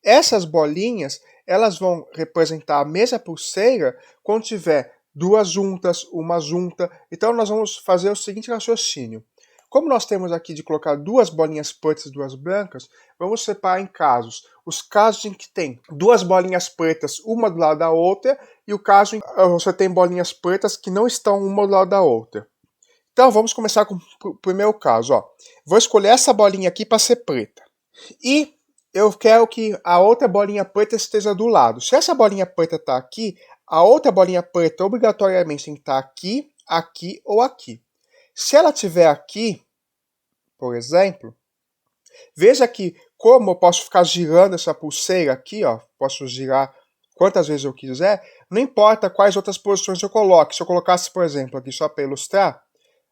Essas bolinhas, elas vão representar a mesma pulseira quando tiver duas juntas, uma junta. Então nós vamos fazer o seguinte raciocínio. Como nós temos aqui de colocar duas bolinhas pretas e duas brancas, vamos separar em casos. Os casos em que tem duas bolinhas pretas, uma do lado da outra, e o caso em que você tem bolinhas pretas que não estão uma do lado da outra. Então vamos começar com o primeiro caso. Ó. Vou escolher essa bolinha aqui para ser preta. E eu quero que a outra bolinha preta esteja do lado. Se essa bolinha preta está aqui, a outra bolinha preta obrigatoriamente tem que estar aqui, aqui ou aqui. Se ela estiver aqui, por exemplo, veja que como eu posso ficar girando essa pulseira aqui, ó, posso girar quantas vezes eu quiser, não importa quais outras posições eu coloque. Se eu colocasse, por exemplo, aqui só para ilustrar,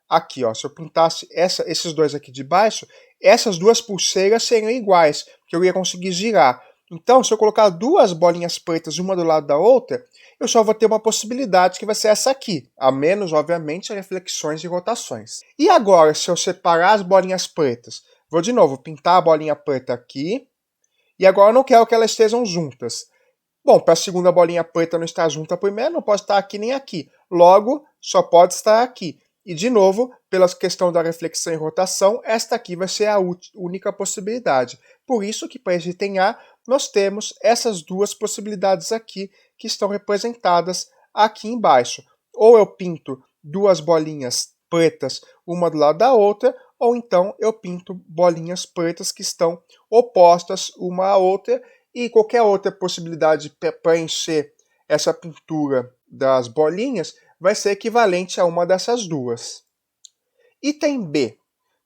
aqui, ó, se eu pintasse esses dois aqui de baixo, essas duas pulseiras seriam iguais, que eu ia conseguir girar. Então, se eu colocar duas bolinhas pretas uma do lado da outra, eu só vou ter uma possibilidade que vai ser essa aqui, a menos, obviamente, reflexões e rotações. E agora, se eu separar as bolinhas pretas, vou de novo pintar a bolinha preta aqui, e agora eu não quero que elas estejam juntas. Bom, para a segunda bolinha preta não estar junto à primeira, não pode estar aqui nem aqui. Logo, só pode estar aqui. E, de novo, pela questão da reflexão e rotação, esta aqui vai ser a única possibilidade. Por isso que para esse item A, nós temos essas duas possibilidades aqui, que estão representadas aqui embaixo. Ou eu pinto duas bolinhas pretas, uma do lado da outra, ou então eu pinto bolinhas pretas que estão opostas uma à outra, e qualquer outra possibilidade para preencher essa pintura das bolinhas vai ser equivalente a uma dessas duas. Item B.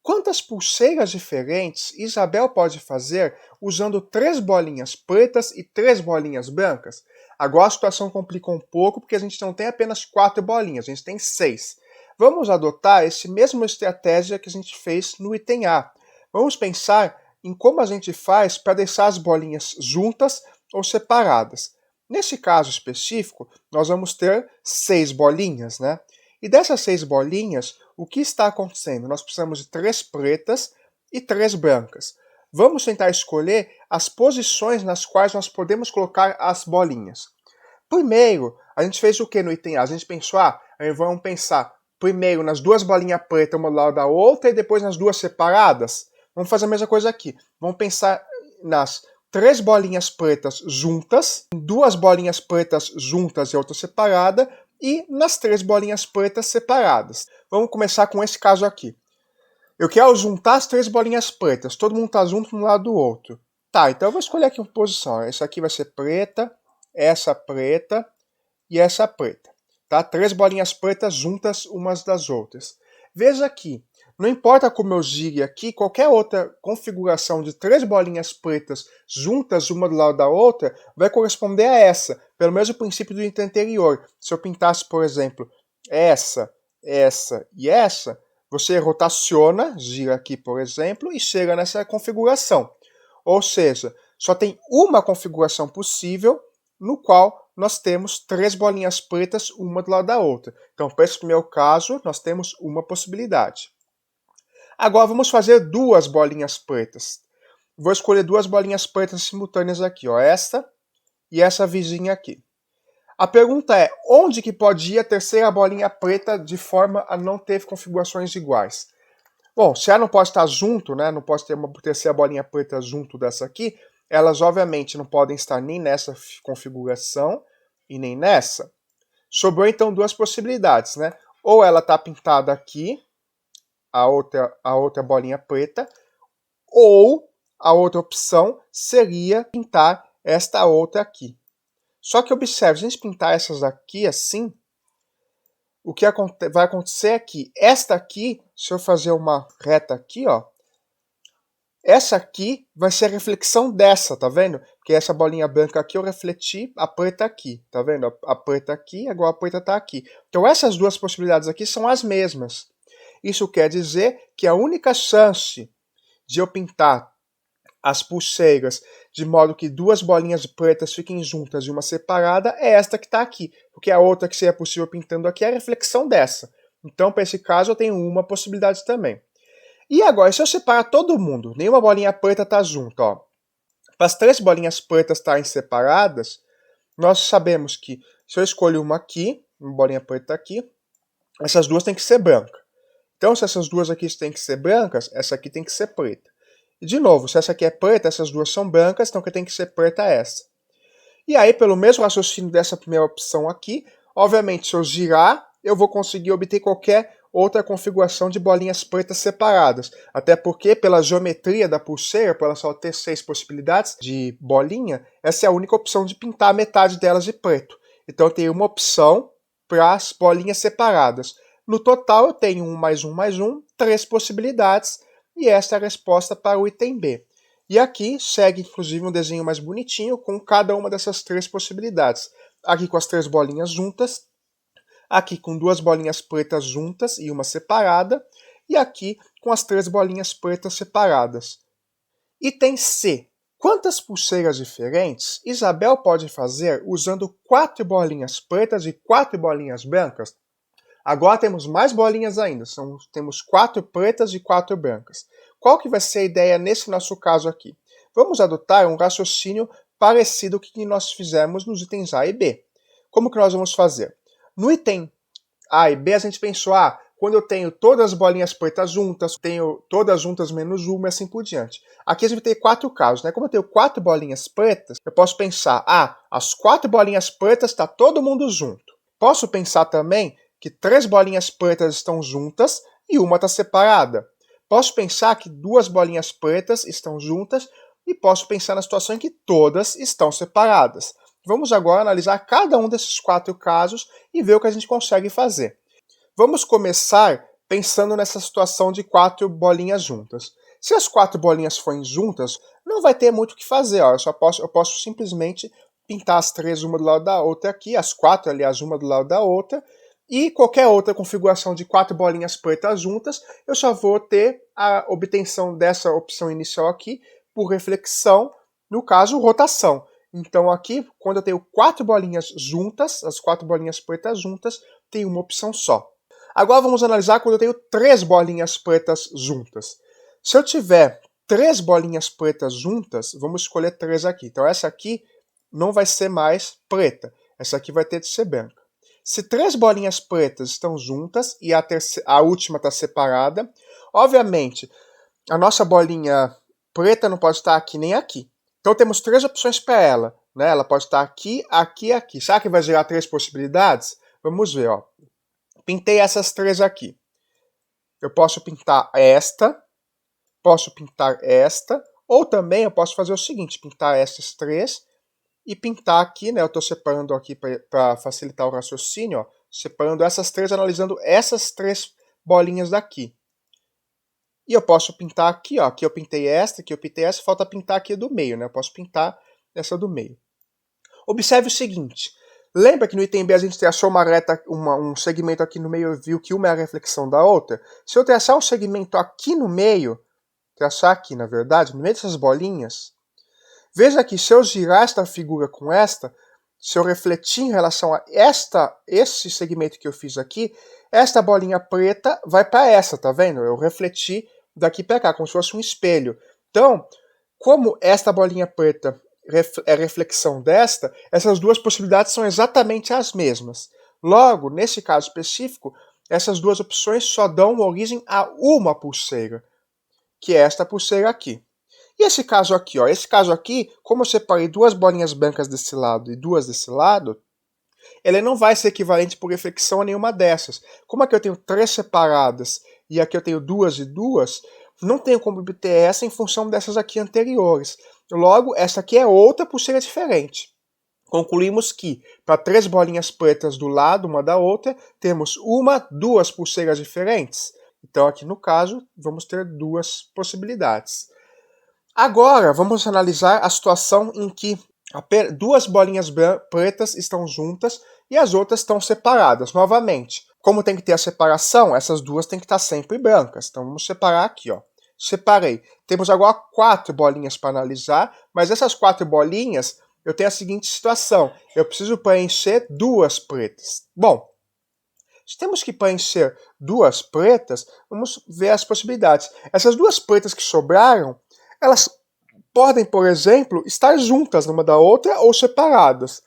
Quantas pulseiras diferentes Isabel pode fazer usando 3 bolinhas pretas e 3 bolinhas brancas? Agora a situação complica um pouco porque a gente não tem apenas 4 bolinhas, a gente tem 6. Vamos adotar essa mesma estratégia que a gente fez no item A. Vamos pensar em como a gente faz para deixar as bolinhas juntas ou separadas. Nesse caso específico, nós vamos ter 6 bolinhas, né? E dessas 6 bolinhas, o que está acontecendo? Nós precisamos de 3 pretas e 3 brancas. Vamos tentar escolher as posições nas quais nós podemos colocar as bolinhas. Primeiro, a gente fez o que no item A? A gente pensou, vamos pensar primeiro nas duas bolinhas pretas uma do lado da outra e depois nas duas separadas. Vamos fazer a mesma coisa aqui. Vamos pensar nas 3 bolinhas pretas juntas, 2 bolinhas pretas juntas e outra separada, e nas 3 bolinhas pretas separadas. Vamos começar com esse caso aqui. Eu quero juntar as 3 bolinhas pretas, todo mundo está junto um lado do outro. Tá, então eu vou escolher aqui uma posição. Essa aqui vai ser preta e essa preta. Tá? 3 bolinhas pretas juntas umas das outras. Veja aqui, não importa como eu gire aqui, qualquer outra configuração de 3 bolinhas pretas juntas uma do lado da outra vai corresponder a essa, pelo mesmo princípio do item anterior. Se eu pintasse, por exemplo, essa e essa, você rotaciona, gira aqui, por exemplo, e chega nessa configuração. Ou seja, só tem uma configuração possível no qual nós temos 3 bolinhas pretas uma do lado da outra. Então, para esse primeiro caso, nós temos uma possibilidade. Agora vamos fazer 2 bolinhas pretas. Vou escolher 2 bolinhas pretas simultâneas aqui, ó, essa e essa vizinha aqui. A pergunta é, onde que pode ir a terceira bolinha preta de forma a não ter configurações iguais? Bom, se ela não pode estar junto, né, não pode ter uma terceira bolinha preta junto dessa aqui, elas obviamente não podem estar nem nessa configuração e nem nessa. Sobrou então 2 possibilidades, né? Ou ela está pintada aqui, a outra bolinha preta, ou a outra opção seria pintar esta outra aqui. Só que observe, se a gente pintar essas aqui assim, o que vai acontecer é que esta aqui, se eu fazer uma reta aqui, ó, essa aqui vai ser a reflexão dessa, tá vendo? Porque essa bolinha branca aqui eu refleti a preta aqui, tá vendo? A preta aqui, agora a preta tá aqui. Então essas 2 possibilidades aqui são as mesmas. Isso quer dizer que a única chance de eu pintar as pulseiras de modo que 2 bolinhas pretas fiquem juntas e uma separada é esta que está aqui, porque a outra que seria possível pintando aqui é a reflexão dessa. Então, para esse caso, eu tenho uma possibilidade também. E agora, se eu separar todo mundo, nenhuma bolinha preta está junto, ó. Para as 3 bolinhas pretas estarem separadas, nós sabemos que se eu escolho uma aqui, uma bolinha preta aqui, essas duas têm que ser brancas. Então, se essas duas aqui têm que ser brancas, essa aqui tem que ser preta. E, de novo, se essa aqui é preta, essas duas são brancas, então que tem que ser preta é essa. E aí, pelo mesmo raciocínio dessa primeira opção aqui, obviamente, se eu girar, eu vou conseguir obter qualquer outra configuração de bolinhas pretas separadas. Até porque, pela geometria da pulseira, por ela só ter 6 possibilidades de bolinha, essa é a única opção de pintar metade delas de preto. Então, eu tenho uma opção para as bolinhas separadas. No total, eu tenho 1 mais 1 mais 1, 3 possibilidades, e esta é a resposta para o item B. E aqui segue, inclusive, um desenho mais bonitinho com cada uma dessas 3 possibilidades. Aqui com as 3 bolinhas juntas, aqui com 2 bolinhas pretas juntas e uma separada, e aqui com as 3 bolinhas pretas separadas. Item C. Quantas pulseiras diferentes Isabel pode fazer usando 4 bolinhas pretas e 4 bolinhas brancas? Agora temos mais bolinhas ainda, temos 4 pretas e 4 brancas. Qual que vai ser a ideia nesse nosso caso aqui? Vamos adotar um raciocínio parecido com o que nós fizemos nos itens A e B. Como que nós vamos fazer? No item A e B a gente pensou, quando eu tenho todas as bolinhas pretas juntas, tenho todas juntas menos uma e assim por diante. Aqui a gente vai ter 4 casos, né? Como eu tenho 4 bolinhas pretas, eu posso pensar, as 4 bolinhas pretas está todo mundo junto. Posso pensar também que 3 bolinhas pretas estão juntas e uma está separada. Posso pensar que 2 bolinhas pretas estão juntas e posso pensar na situação em que todas estão separadas. Vamos agora analisar cada um desses 4 casos e ver o que a gente consegue fazer. Vamos começar pensando nessa situação de 4 bolinhas juntas. Se as 4 bolinhas forem juntas, não vai ter muito o que fazer. Eu posso simplesmente pintar as 3 uma do lado da outra aqui, as 4, aliás, uma do lado da outra, e qualquer outra configuração de 4 bolinhas pretas juntas, eu só vou ter a obtenção dessa opção inicial aqui por reflexão, no caso, rotação. Então aqui, quando eu tenho 4 bolinhas juntas, as 4 bolinhas pretas juntas, tem uma opção só. Agora vamos analisar quando eu tenho 3 bolinhas pretas juntas. Se eu tiver 3 bolinhas pretas juntas, vamos escolher 3 aqui. Então essa aqui não vai ser mais preta, essa aqui vai ter de ser branca. Se 3 bolinhas pretas estão juntas e a última está separada, obviamente a nossa bolinha preta não pode estar aqui nem aqui. Então temos 3 opções para ela. Né? Ela pode estar aqui, aqui e aqui. Será que vai gerar 3 possibilidades? Vamos ver. Pintei essas 3 aqui. Eu posso pintar esta, ou também eu posso fazer o seguinte, pintar essas 3 e pintar aqui, né? Eu estou separando aqui para facilitar o raciocínio, separando essas 3, analisando essas 3 bolinhas daqui. E eu posso pintar aqui, aqui eu pintei esta, aqui eu pintei essa, falta pintar aqui do meio, né? Eu posso pintar essa do meio. Observe o seguinte, lembra que no item B a gente traçou uma reta, um segmento aqui no meio e viu que uma é a reflexão da outra? Se eu traçar um segmento aqui no meio, traçar aqui na verdade, no meio dessas bolinhas, veja que se eu girar esta figura com esta, se eu refletir em relação a esse segmento que eu fiz aqui, esta bolinha preta vai para essa, tá vendo? Eu refleti daqui para cá, como se fosse um espelho. Então, como esta bolinha preta é reflexão desta, essas duas possibilidades são exatamente as mesmas. Logo, nesse caso específico, essas duas opções só dão origem a uma pulseira, que é esta pulseira aqui. E esse caso aqui, como eu separei 2 bolinhas brancas desse lado e 2 desse lado, ele não vai ser equivalente por reflexão a nenhuma dessas. Como aqui eu tenho 3 separadas e aqui eu tenho 2 e 2, não tenho como obter essa em função dessas aqui anteriores. Logo, essa aqui é outra pulseira diferente. Concluímos que, para 3 bolinhas pretas do lado, uma da outra, temos 2 pulseiras diferentes. Então aqui no caso, vamos ter 2 possibilidades. Agora, vamos analisar a situação em que 2 bolinhas pretas estão juntas e as outras estão separadas. Novamente, como tem que ter a separação, essas duas têm que estar sempre brancas. Então vamos separar aqui. Separei. Temos agora 4 bolinhas para analisar, mas essas 4 bolinhas, eu tenho a seguinte situação. Eu preciso preencher 2 pretas. Bom, se temos que preencher 2 pretas, vamos ver as possibilidades. Essas 2 pretas que sobraram, elas podem, por exemplo, estar juntas uma da outra ou separadas.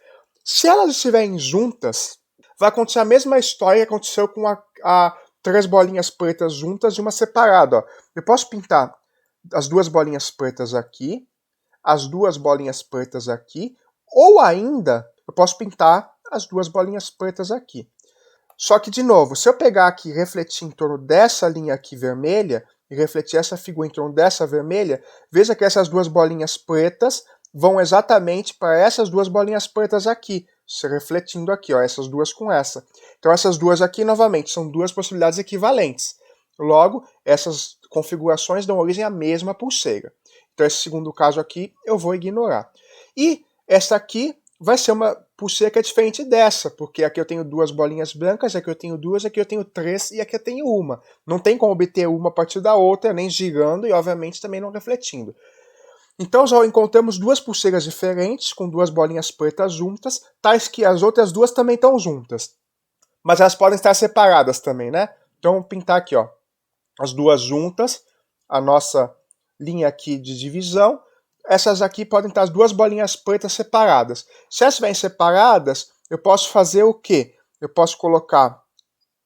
Se elas estiverem juntas, vai acontecer a mesma história que aconteceu com a 3 bolinhas pretas juntas e uma separada. Ó. Eu posso pintar as 2 bolinhas pretas aqui, as 2 bolinhas pretas aqui, ou ainda eu posso pintar as 2 bolinhas pretas aqui. Só que, de novo, se eu pegar aqui e refletir em torno dessa linha aqui vermelha, e refletir essa figura em torno dessa vermelha, veja que essas 2 bolinhas pretas vão exatamente para essas 2 bolinhas pretas aqui, se refletindo aqui, ó, essas duas com essa. Então essas duas aqui, novamente, são 2 possibilidades equivalentes. Logo, essas configurações dão origem à mesma pulseira. Então esse segundo caso aqui eu vou ignorar. E essa aqui vai ser uma pulseira que é diferente dessa, porque aqui eu tenho 2 bolinhas brancas, aqui eu tenho 2, aqui eu tenho 3 e aqui eu tenho uma. Não tem como obter uma a partir da outra, nem girando e obviamente também não refletindo. Então já encontramos 2 pulseiras diferentes, com 2 bolinhas pretas juntas, tais que as outras 2 também estão juntas. Mas elas podem estar separadas também, né? Então vamos pintar aqui, ó, as 2 juntas, a nossa linha aqui de divisão. Essas aqui podem estar as 2 bolinhas pretas separadas. Se elas estiverem separadas, eu posso fazer o quê? Eu posso colocar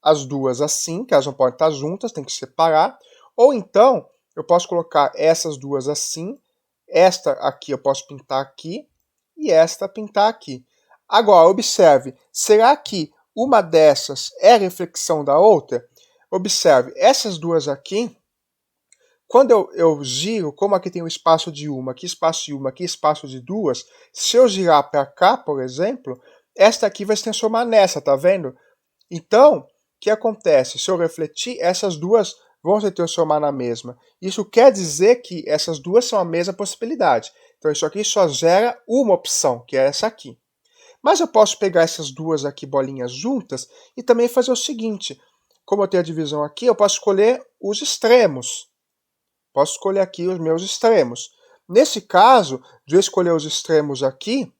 as duas assim, que elas não podem estar juntas, tem que separar. Ou então, eu posso colocar essas duas assim, esta aqui eu posso pintar aqui, e esta pintar aqui. Agora, observe, será que uma dessas é reflexão da outra? Observe, essas duas aqui, quando eu giro, como aqui tem o espaço de uma, aqui espaço de uma, aqui espaço de duas, se eu girar para cá, por exemplo, esta aqui vai se transformar nessa, tá vendo? Então, o que acontece? Se eu refletir, essas duas vão se transformar na mesma. Isso quer dizer que essas duas são a mesma possibilidade. Então, isso aqui só gera uma opção, que é essa aqui. Mas eu posso pegar essas duas aqui bolinhas juntas e também fazer o seguinte. Como eu tenho a divisão aqui, eu posso escolher os extremos. Posso escolher aqui os meus extremos. Nesse caso, de eu escolher os extremos aqui,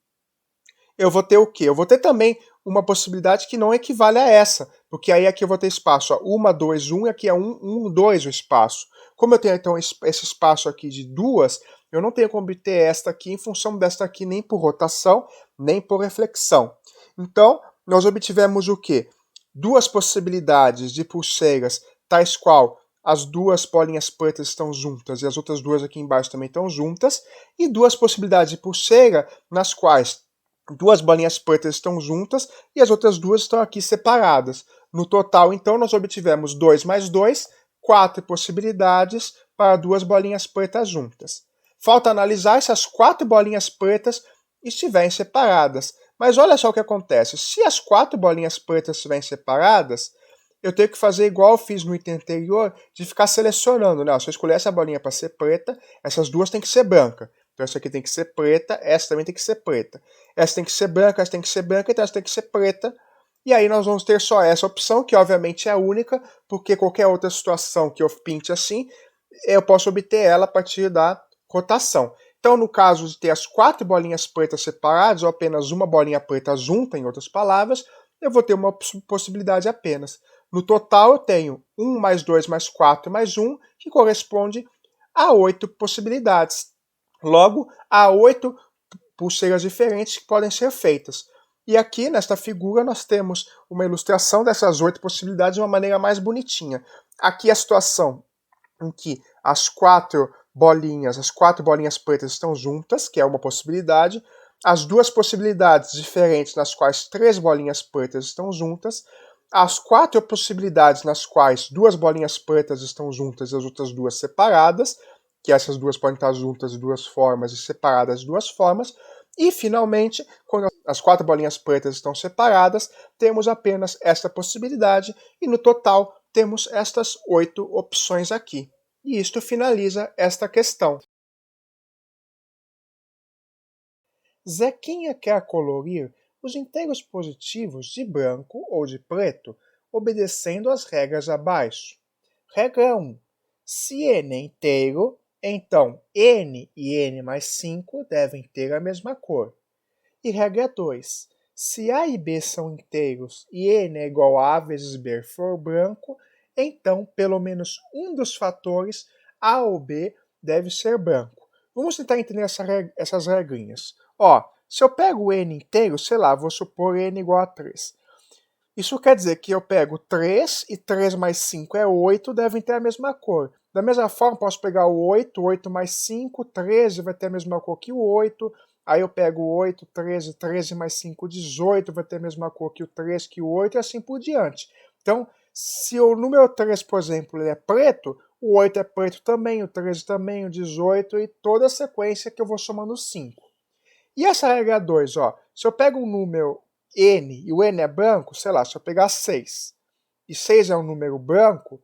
eu vou ter o quê? Eu vou ter também uma possibilidade que não equivale a essa, porque aí aqui eu vou ter espaço 1, 2, 1, e aqui é 1, 1, 2 o espaço. Como eu tenho então esse espaço aqui de duas, eu não tenho como obter esta aqui em função desta aqui nem por rotação, nem por reflexão. Então, nós obtivemos o quê? 2 possibilidades de pulseiras, tais qual as 2 bolinhas pretas estão juntas e as outras 2 aqui embaixo também estão juntas, e 2 possibilidades de pulseira nas quais 2 bolinhas pretas estão juntas e as outras 2 estão aqui separadas. No total, então, nós obtivemos 2 mais 2, 4 possibilidades para 2 bolinhas pretas juntas. Falta analisar se as 4 bolinhas pretas estiverem separadas. Mas olha só o que acontece. Se as 4 bolinhas pretas estiverem separadas, eu tenho que fazer igual eu fiz no item anterior, de ficar selecionando. Né? Se eu escolher essa bolinha para ser preta, essas duas têm que ser branca. Então essa aqui tem que ser preta, essa também tem que ser preta. Essa tem que ser branca, essa tem que ser branca, então essa tem que ser preta. E aí nós vamos ter só essa opção, que obviamente é a única, porque qualquer outra situação que eu pinte assim, eu posso obter ela a partir da rotação. Então, no caso de ter as 4 bolinhas pretas separadas, ou apenas uma bolinha preta junta, em outras palavras, eu vou ter uma possibilidade apenas. No total, eu tenho 1 mais 2 mais 4 mais 1, que corresponde a 8 possibilidades. Logo, há 8 pulseiras diferentes que podem ser feitas. E aqui, nesta figura, nós temos uma ilustração dessas 8 possibilidades de uma maneira mais bonitinha. Aqui a situação em que as 4 bolinhas pretas estão juntas, que é uma possibilidade. As 2 possibilidades diferentes nas quais 3 bolinhas pretas estão juntas. As 4 possibilidades nas quais 2 bolinhas pretas estão juntas e as outras 2 separadas, que essas 2 podem estar juntas de 2 formas e separadas de 2 formas. E, finalmente, quando as 4 bolinhas pretas estão separadas, temos apenas esta possibilidade e, no total, temos estas 8 opções aqui. E isto finaliza esta questão. Zequinha quer colorir os inteiros positivos de branco ou de preto, obedecendo às regras abaixo. Regra 1. Se n é inteiro, então n e n mais 5 devem ter a mesma cor. E regra 2. Se A e B são inteiros e n é igual a A vezes B for branco, então pelo menos um dos fatores A ou B deve ser branco. Vamos tentar entender essas regrinhas. Ó, se eu pego o n inteiro, sei lá, vou supor n igual a 3. Isso quer dizer que eu pego 3 e 3 mais 5 é 8, devem ter a mesma cor. Da mesma forma, posso pegar o 8, 8 mais 5, 13 vai ter a mesma cor que o 8. Aí eu pego o 8, 13, 13 mais 5, 18, vai ter a mesma cor que o 3, que o 8 e assim por diante. Então, se o número 3, por exemplo, ele é preto, o 8 é preto também, o 13 também, o 18 e toda a sequência que eu vou somando 5. E essa regra 2, ó, se eu pego um número n e o n é branco, sei lá, se eu pegar 6 e 6 é um número branco,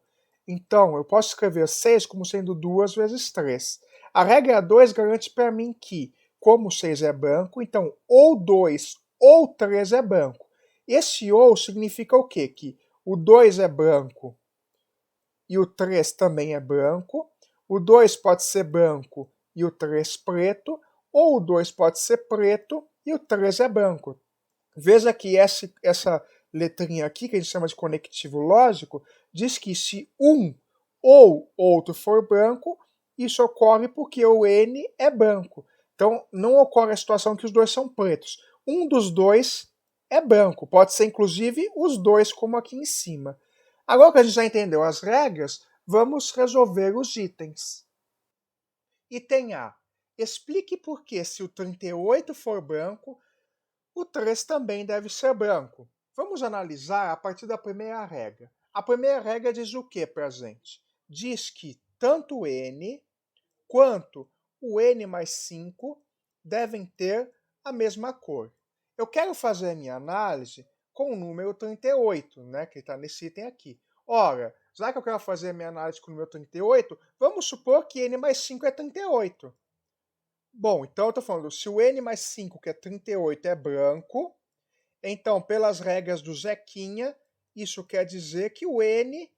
então eu posso escrever 6 como sendo 2 vezes 3. A regra 2 garante para mim que, como 6 é branco, então ou 2 ou 3 é branco. Esse ou significa o quê? Que o 2 é branco e o 3 também é branco. O 2 pode ser branco e o 3 preto, ou o 2 pode ser preto e o 3 é branco. Veja que essa letrinha aqui, que a gente chama de conectivo lógico, diz que se um ou outro for branco, isso ocorre porque o n é branco. Então, não ocorre a situação que os dois são pretos. Um dos dois é branco. Pode ser, inclusive, os dois, como aqui em cima. Agora que a gente já entendeu as regras, vamos resolver os itens. Item A. Explique por que, se o 38 for branco, o 3 também deve ser branco. Vamos analisar a partir da primeira regra. A primeira regra diz o que para a gente? Diz que tanto o n quanto o n mais 5 devem ter a mesma cor. Eu quero fazer a minha análise com o número 38, né, que está nesse item aqui. Ora, já que eu quero fazer a minha análise com o número 38, vamos supor que n mais 5 é 38. Bom, então eu estou falando, se o n mais 5, que é 38, é branco, então, pelas regras do Zequinha, isso quer dizer que o n,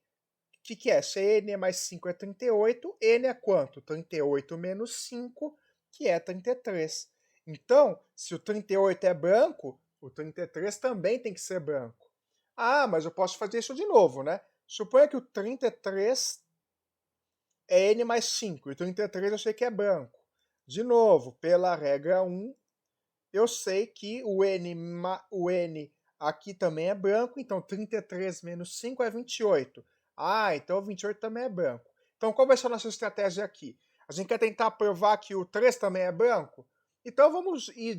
que é? Se n mais 5 é 38, n é quanto? 38 menos 5, que é 33. Então, se o 38 é branco, o 33 também tem que ser branco. Ah, mas eu posso fazer isso de novo, né? Suponha que o 33 é n mais 5, e o 33 eu sei que é branco. De novo, pela regra 1, eu sei que o n aqui também é branco, então 33 menos 5 é 28. Ah, então 28 também é branco. Então qual vai ser a nossa estratégia aqui? A gente quer tentar provar que o 3 também é branco? Então vamos ir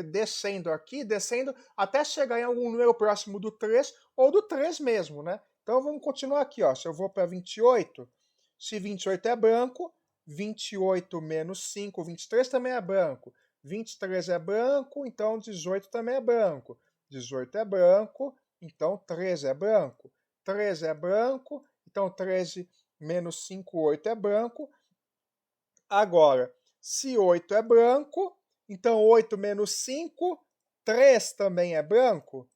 descendo aqui, descendo, até chegar em algum número próximo do 3 ou do 3 mesmo, né? Então vamos continuar aqui, ó. Se eu vou para 28, se 28 é branco, 28 menos 5, 23 também é branco. 23 é branco, então 18 também é branco. 18 é branco, então 13 é branco. 13 é branco, então 13 menos 5, 8 é branco. Agora, se 8 é branco, então 8 menos 5, 3 também é branco.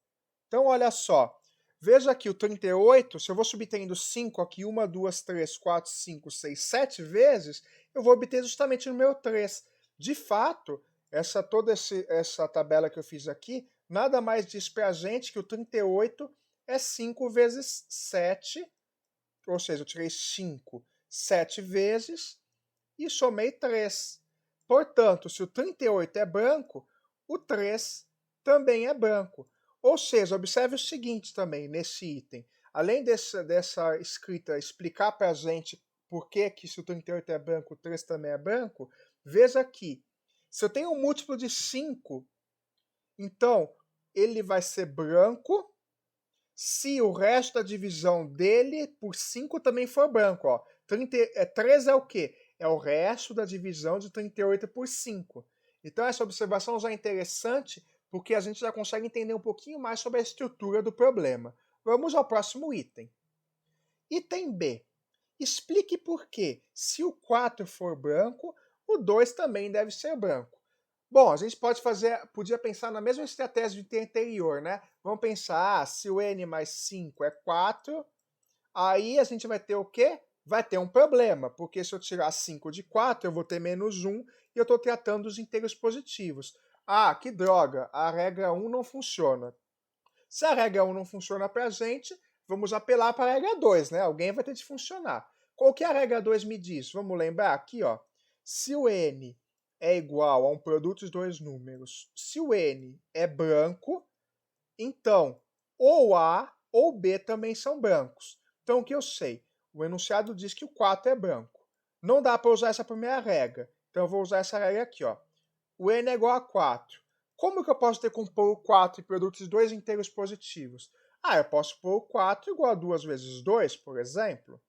Então, olha só. Veja aqui o 38, se eu vou subtraindo 5 aqui, 1, 2, 3, 4, 5, 6, 7 vezes, eu vou obter justamente o número 3. De fato, toda essa tabela que eu fiz aqui, nada mais diz para a gente que o 38 é 5 vezes 7, ou seja, eu tirei 5 7 vezes e somei 3. Portanto, se o 38 é branco, o 3 também é branco. Ou seja, observe o seguinte também nesse item. Além dessa escrita explicar para a gente por que se o 38 é branco, o 3 também é branco, veja aqui. Se eu tenho um múltiplo de 5, então ele vai ser branco se o resto da divisão dele por 5 também for branco. Ó. 3 é o quê? É o resto da divisão de 38 por 5. Então essa observação já é interessante porque a gente já consegue entender um pouquinho mais sobre a estrutura do problema. Vamos ao próximo item. Item B. Explique por que, se o 4 for branco, o 2 também deve ser branco. Bom, a gente podia pensar na mesma estratégia do item anterior, né? Vamos pensar, se o n mais 5 é 4, aí a gente vai ter o quê? Vai ter um problema, porque se eu tirar 5 de 4, eu vou ter menos 1 e eu estou tratando os inteiros positivos. Ah, que droga, a regra 1 não funciona. Se a regra 1 não funciona para a gente, vamos apelar para a regra 2, né? Alguém vai ter de funcionar. Qual que a regra 2 me diz? Vamos lembrar aqui, ó. Se o n é igual a um produto de dois números, se o n é branco, então ou A ou B também são brancos. Então o que eu sei? O enunciado diz que o 4 é branco. Não dá para usar essa primeira regra. Então eu vou usar essa regra aqui, ó. O n é igual a 4. Como que eu posso decompor o 4 em produtos de dois inteiros positivos? Eu posso pôr o 4 igual a 2 vezes 2, por exemplo.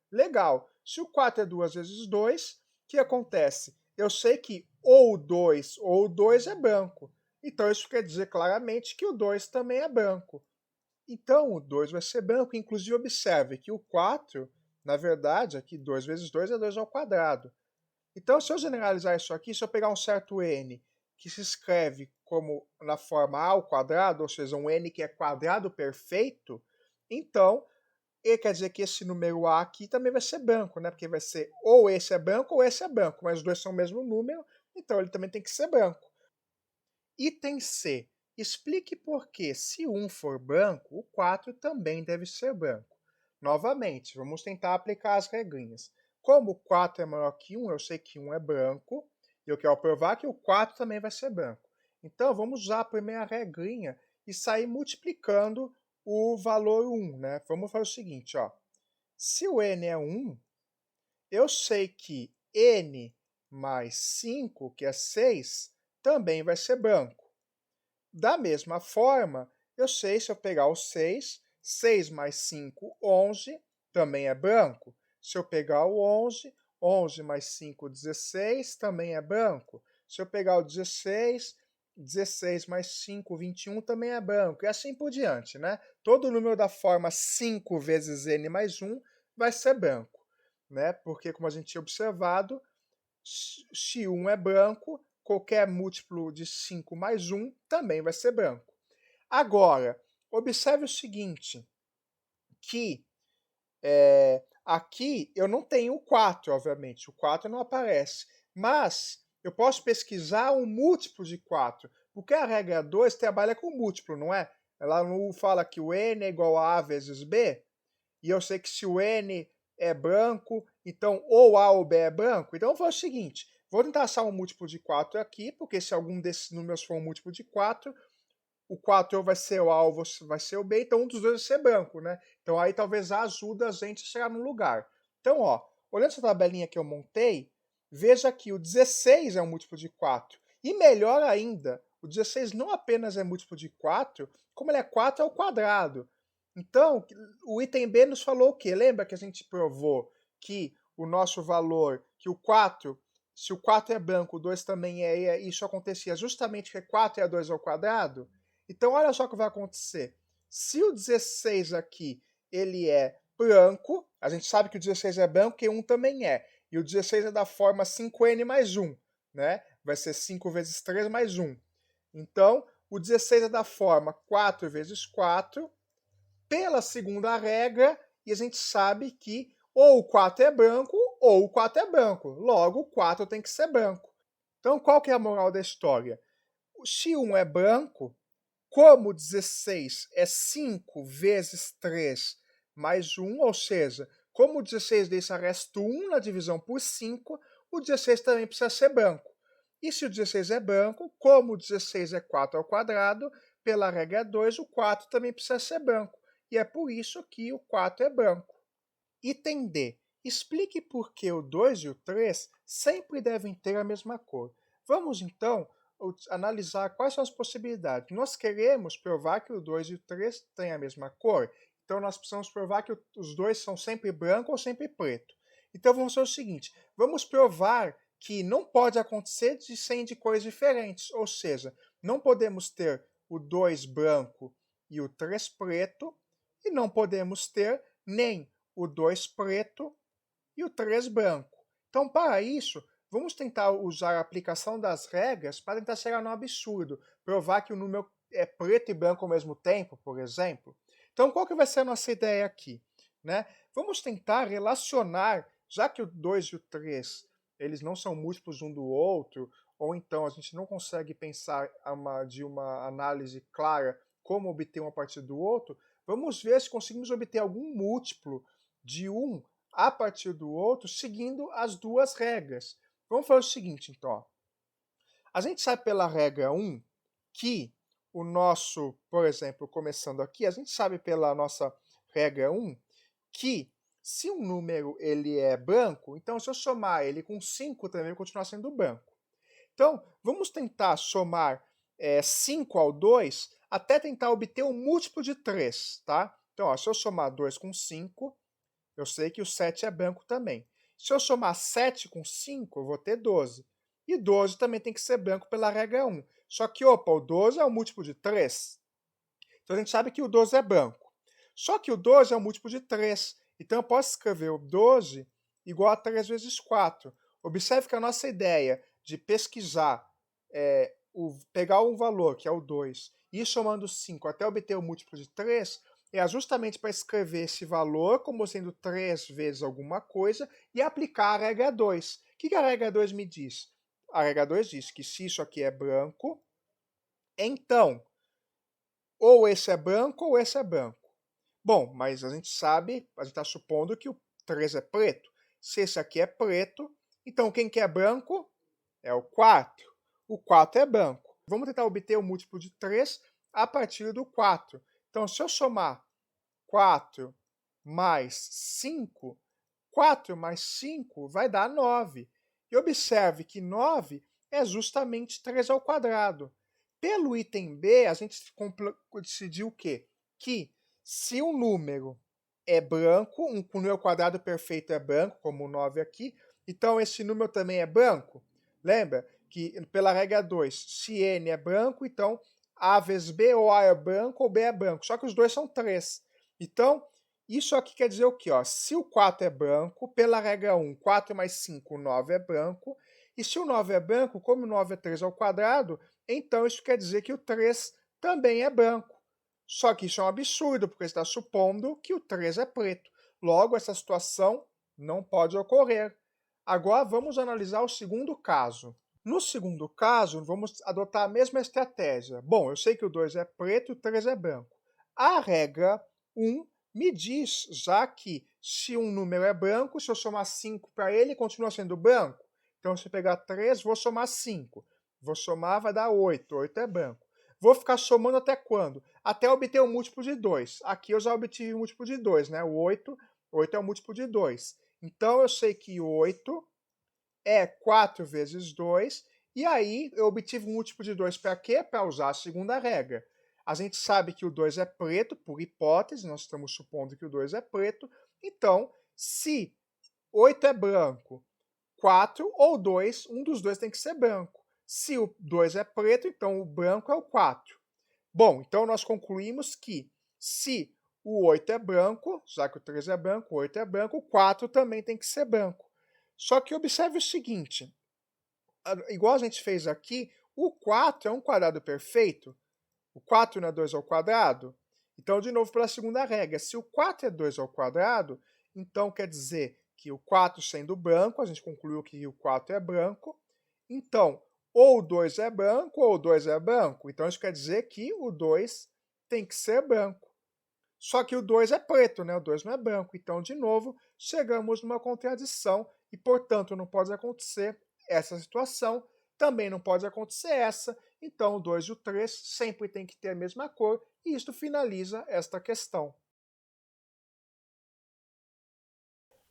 Legal. Se o 4 é 2 vezes 2, o que acontece? Eu sei que ou o 2 ou o 2 é branco. Então isso quer dizer claramente que o 2 também é branco. Então o 2 vai ser branco. Inclusive observe que o 4, na verdade, aqui 2 vezes 2 é 2 ao quadrado. Então, se eu generalizar isso aqui, se eu pegar um certo n que se escreve como na forma a ao quadrado, ou seja, um n que é quadrado perfeito, então ele quer dizer que esse número a aqui também vai ser branco, né? Porque vai ser ou esse é branco ou esse é branco, mas os dois são o mesmo número, então ele também tem que ser branco. Item C. Explique por que, se 1 for branco, o 4 também deve ser branco. Novamente, vamos tentar aplicar as regrinhas. Como o 4 é maior que 1, eu sei que 1 é branco, e eu quero provar que o 4 também vai ser branco. Então, vamos usar a primeira regrinha e sair multiplicando o valor 1. Né? Vamos fazer o seguinte, ó. Se o n é 1, eu sei que n mais 5, que é 6, também vai ser branco. Da mesma forma, eu sei se eu pegar o 6, 6 mais 5, 11, também é branco. Se eu pegar o 11, 11 mais 5, 16, também é branco. Se eu pegar o 16, 16 mais 5, 21, também é branco. E assim por diante, né? Todo número da forma 5 vezes n mais 1 vai ser branco, né? Porque, como a gente tinha observado, se 1 é branco, qualquer múltiplo de 5 mais 1 também vai ser branco. Agora, observe o seguinte, que aqui eu não tenho o 4, obviamente, o 4 não aparece, mas eu posso pesquisar um múltiplo de 4, porque a regra 2 trabalha com múltiplo, não é? Ela não fala que o n é igual a A vezes B, e eu sei que se o n é branco, então ou A ou B é branco. Então eu vou fazer o seguinte, vou tentar achar um múltiplo de 4 aqui, porque se algum desses números for um múltiplo de 4, o 4 ou vai ser o A ou vai ser o B, então um dos dois vai ser branco, né? Então aí talvez A ajuda a gente a chegar no lugar. Então, ó, olhando essa tabelinha que eu montei, veja que o 16 é um múltiplo de 4. E melhor ainda, o 16 não apenas é múltiplo de 4, como ele é 4 ao quadrado. Então, o item B nos falou o quê? Lembra que a gente provou que o nosso valor, que o 4, se o 4 é branco, o 2 também é, e isso acontecia justamente porque 4 é 2 ao quadrado? Então, olha só o que vai acontecer. Se o 16 aqui ele é branco, a gente sabe que o 16 é branco e 1 também é. E o 16 é da forma 5n mais 1, né? Vai ser 5 vezes 3 mais 1. Então, o 16 é da forma 4 vezes 4, pela segunda regra, e a gente sabe que ou o 4 é branco ou o 4 é branco. Logo, o 4 tem que ser branco. Então, qual que é a moral da história? Se 1 é branco, como 16 é 5 vezes 3 mais 1, ou seja, como o 16 deixa resto 1 na divisão por 5, o 16 também precisa ser branco. E se o 16 é branco, como o 16 é 4 ao quadrado, pela regra 2, o 4 também precisa ser branco. E é por isso que o 4 é branco. Item D. Explique por que o 2 e o 3 sempre devem ter a mesma cor. Vamos então analisar quais são as possibilidades. Nós queremos provar que o 2 e o 3 têm a mesma cor, então nós precisamos provar que os dois são sempre branco ou sempre preto. Então vamos fazer o seguinte, vamos provar que não pode acontecer de serem de cores diferentes, ou seja, não podemos ter o 2 branco e o 3 preto, e não podemos ter nem o 2 preto e o 3 branco. Então, para isso, vamos tentar usar a aplicação das regras para tentar chegar no absurdo, provar que o número é preto e branco ao mesmo tempo, por exemplo. Então, qual que vai ser a nossa ideia aqui? Né? Vamos tentar relacionar, já que o 2 e o 3 eles não são múltiplos um do outro, ou então a gente não consegue pensar de uma análise clara como obter um a partir do outro, vamos ver se conseguimos obter algum múltiplo de um a partir do outro, seguindo as duas regras. Vamos fazer o seguinte, então. Ó. A gente sabe pela regra 1 que o nosso, por exemplo, começando aqui, a gente sabe pela nossa regra 1 que se um número ele é branco, então se eu somar ele com 5 também vai continuar sendo branco. Então, vamos tentar somar 5 ao 2 até tentar obter um múltiplo de 3, tá? Então, ó, se eu somar 2 com 5, eu sei que o 7 é branco também. Se eu somar 7 com 5, eu vou ter 12. E 12 também tem que ser branco pela regra 1. Só que, opa, o 12 é o múltiplo de 3. Então, a gente sabe que o 12 é branco. Só que o 12 é o múltiplo de 3. Então, eu posso escrever o 12 igual a 3 vezes 4. Observe que a nossa ideia de pesquisar, pegar um valor, que é o 2, e ir somando 5 até obter o múltiplo de 3, é justamente para escrever esse valor como sendo 3 vezes alguma coisa e aplicar a regra 2. O que a regra 2 me diz? A regra 2 diz que se isso aqui é branco, então, ou esse é branco ou esse é branco. Bom, mas a gente sabe, a gente está supondo que o 3 é preto. Se esse aqui é preto, então quem que é branco? É o 4. O 4 é branco. Vamos tentar obter o múltiplo de 3 a partir do 4. Então, se eu somar 4 mais 5, 4 mais 5 vai dar 9. E observe que 9 é justamente 3 ao quadrado. Pelo item B, a gente decidiu o quê? Que se um número é branco, um número ao quadrado perfeito é branco, como o 9 aqui, então esse número também é branco. Lembra que pela regra 2, se n é branco, então A vezes B, ou A é branco ou B é branco. Só que os dois são 3. Então, isso aqui quer dizer o quê? Ó? Se o 4 é branco, pela regra 1, 4 mais 5, 9 é branco. E se o 9 é branco, como o 9 é 3 ao quadrado, então isso quer dizer que o 3 também é branco. Só que isso é um absurdo, porque está supondo que o 3 é preto. Logo, essa situação não pode ocorrer. Agora vamos analisar o segundo caso. No segundo caso, vamos adotar a mesma estratégia. Bom, eu sei que o 2 é preto e o 3 é branco. A regra 1 me diz já que se um número é branco, se eu somar 5 para ele, continua sendo branco. Então, se eu pegar 3, vou somar 5. Vou somar, vai dar 8. 8 é branco. Vou ficar somando até quando? Até obter o múltiplo de 2. Aqui eu já obtive o múltiplo de 2, né? O 8 é o múltiplo de 2. Então, eu sei que 8 é 4 vezes 2, e aí eu obtive um múltiplo de 2 para quê? Para usar a segunda regra. A gente sabe que o 2 é preto, por hipótese, nós estamos supondo que o 2 é preto, então, se 8 é branco, 4 ou 2, um dos dois tem que ser branco. Se o 2 é preto, então o branco é o 4. Bom, então nós concluímos que se o 8 é branco, já que o 3 é branco, o 8 é branco, o 4 também tem que ser branco. Só que observe o seguinte, igual a gente fez aqui, o 4 é um quadrado perfeito, o 4 não é 2 ao quadrado, então de novo pela segunda regra, se o 4 é 2 ao quadrado, então quer dizer que o 4 sendo branco, a gente concluiu que o 4 é branco, então ou o 2 é branco ou o 2 é branco, então isso quer dizer que o 2 tem que ser branco. Só que o 2 é preto, né? O 2 não é branco. Então, de novo, chegamos numa contradição e, portanto, não pode acontecer essa situação. Também não pode acontecer essa. Então, o 2 e o 3 sempre tem que ter a mesma cor. E isto finaliza esta questão.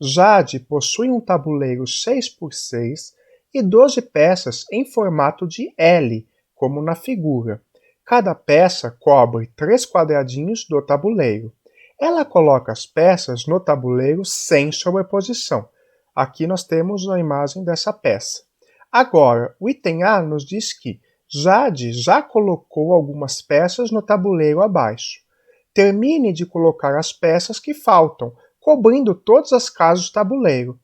Jade possui um tabuleiro 6x6 e 12 peças em formato de L, como na figura. Cada peça cobre 3 quadradinhos do tabuleiro. Ela coloca as peças no tabuleiro sem sobreposição. Aqui nós temos a imagem dessa peça. Agora, o item A nos diz que Jade já colocou algumas peças no tabuleiro abaixo. Termine de colocar as peças que faltam, cobrindo todas as casas do tabuleiro.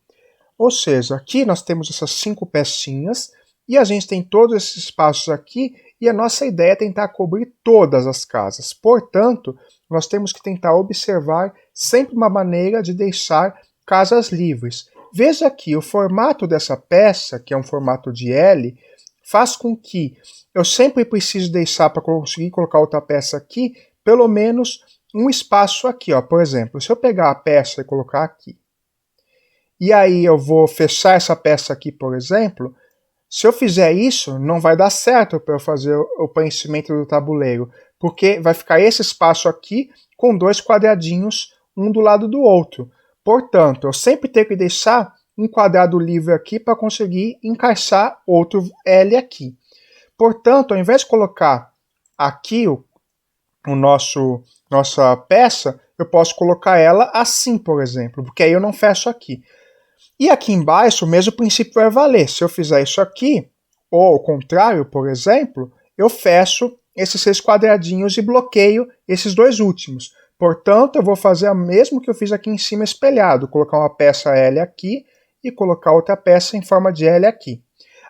Ou seja, aqui nós temos essas 5 pecinhas e a gente tem todos esses espaços aqui e a nossa ideia é tentar cobrir todas as casas. Portanto, nós temos que tentar observar sempre uma maneira de deixar casas livres. Veja aqui, o formato dessa peça, que é um formato de L, faz com que eu sempre preciso deixar para conseguir colocar outra peça aqui, pelo menos um espaço aqui. Ó. Por exemplo, se eu pegar a peça e colocar aqui, e aí eu vou fechar essa peça aqui, por exemplo, se eu fizer isso, não vai dar certo para eu fazer o preenchimento do tabuleiro, porque vai ficar esse espaço aqui com dois quadradinhos, um do lado do outro. Portanto, eu sempre tenho que deixar um quadrado livre aqui para conseguir encaixar outro L aqui. Portanto, ao invés de colocar aqui nossa peça, eu posso colocar ela assim, por exemplo, porque aí eu não fecho aqui. E aqui embaixo o mesmo princípio vai valer. Se eu fizer isso aqui, ou ao contrário, por exemplo, eu fecho esses 6 quadradinhos e bloqueio esses dois últimos. Portanto, eu vou fazer o mesmo que eu fiz aqui em cima espelhado, colocar uma peça L aqui e colocar outra peça em forma de L aqui.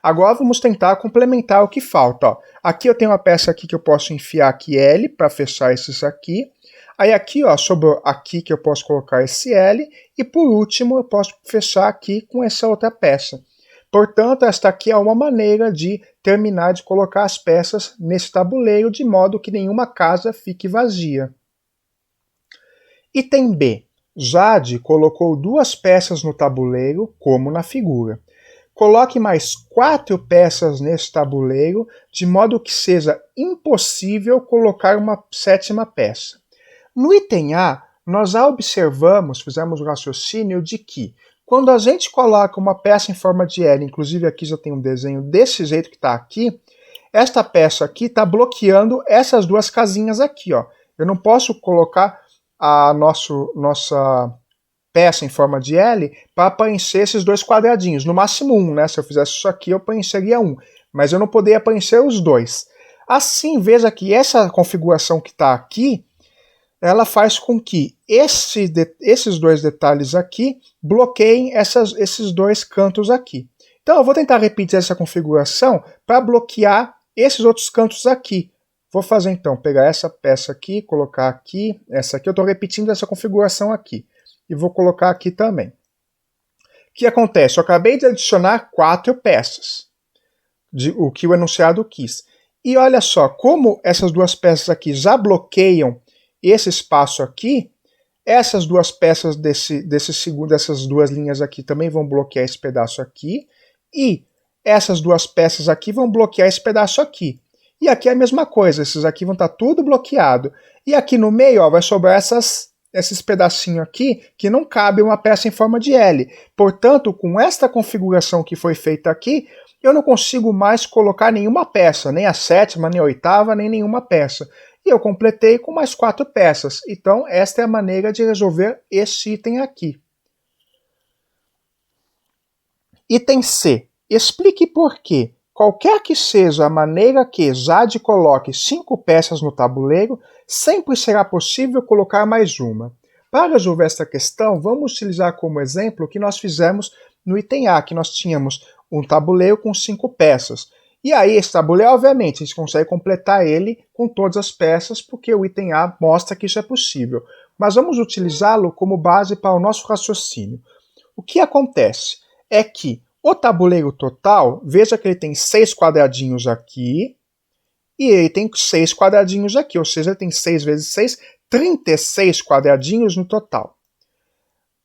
Agora vamos tentar complementar o que falta. Ó. Aqui eu tenho uma peça aqui que eu posso enfiar aqui L para fechar esses aqui. Aí aqui, ó, sobrou aqui que eu posso colocar esse L. E por último, eu posso fechar aqui com essa outra peça. Portanto, esta aqui é uma maneira de terminar de colocar as peças nesse tabuleiro de modo que nenhuma casa fique vazia. Item B. Jade colocou 2 peças no tabuleiro, como na figura. Coloque mais 4 peças nesse tabuleiro, de modo que seja impossível colocar uma 7ª peça. No item A, nós já observamos, fizemos o raciocínio de que quando a gente coloca uma peça em forma de L, inclusive aqui já tem um desenho desse jeito que está aqui, esta peça aqui está bloqueando essas 2 casinhas aqui. Ó. Eu não posso colocar a nossa peça em forma de L para preencher esses 2 quadradinhos, no máximo 1, né? Se eu fizesse isso aqui, eu preencheria 1, mas eu não poderia preencher os 2. Assim, veja que essa configuração que está aqui, ela faz com que esses 2 detalhes aqui bloqueiem esses 2 cantos aqui. Então eu vou tentar repetir essa configuração para bloquear esses outros cantos aqui. Vou fazer então, pegar essa peça aqui, colocar aqui, essa aqui, eu estou repetindo essa configuração aqui. E vou colocar aqui também. O que acontece? Eu acabei de adicionar 4 peças, o que o enunciado quis. E olha só, como essas 2 peças aqui já bloqueiam esse espaço aqui, essas 2 peças dessas 2 linhas aqui também vão bloquear esse pedaço aqui, e essas 2 peças aqui vão bloquear esse pedaço aqui. E aqui é a mesma coisa, esses aqui vão estar tudo bloqueado. E aqui no meio, ó, vai sobrar esses pedacinhos aqui que não cabe uma peça em forma de L. Portanto, com esta configuração que foi feita aqui, eu não consigo mais colocar nenhuma peça, nem a 7ª, nem a 8ª, nem nenhuma peça. E eu completei com mais 4 peças. Então, esta é a maneira de resolver esse item aqui. Item C. Explique por que, qualquer que seja a maneira que Jade coloque 5 peças no tabuleiro, sempre será possível colocar mais uma. Para resolver esta questão, vamos utilizar como exemplo o que nós fizemos no item A, que nós tínhamos um tabuleiro com 5 peças. E aí, esse tabuleiro, obviamente, a gente consegue completar ele com todas as peças, porque o item A mostra que isso é possível. Mas vamos utilizá-lo como base para o nosso raciocínio. O que acontece é que o tabuleiro total, veja que ele tem 6 quadradinhos aqui, e ele tem 6 quadradinhos aqui, ou seja, ele tem 6 vezes 6, 36 quadradinhos no total.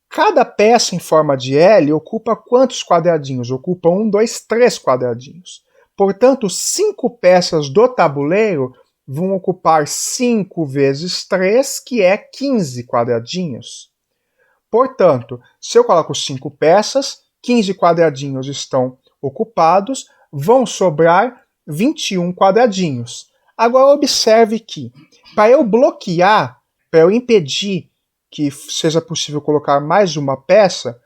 Cada peça em forma de L ocupa quantos quadradinhos? Ocupa 1, 2, 3 quadradinhos. Portanto, 5 peças do tabuleiro vão ocupar 5 vezes 3, que é 15 quadradinhos. Portanto, se eu coloco 5 peças, 15 quadradinhos estão ocupados, vão sobrar 21 quadradinhos. Agora observe que, para eu bloquear, para eu impedir que seja possível colocar mais uma peça,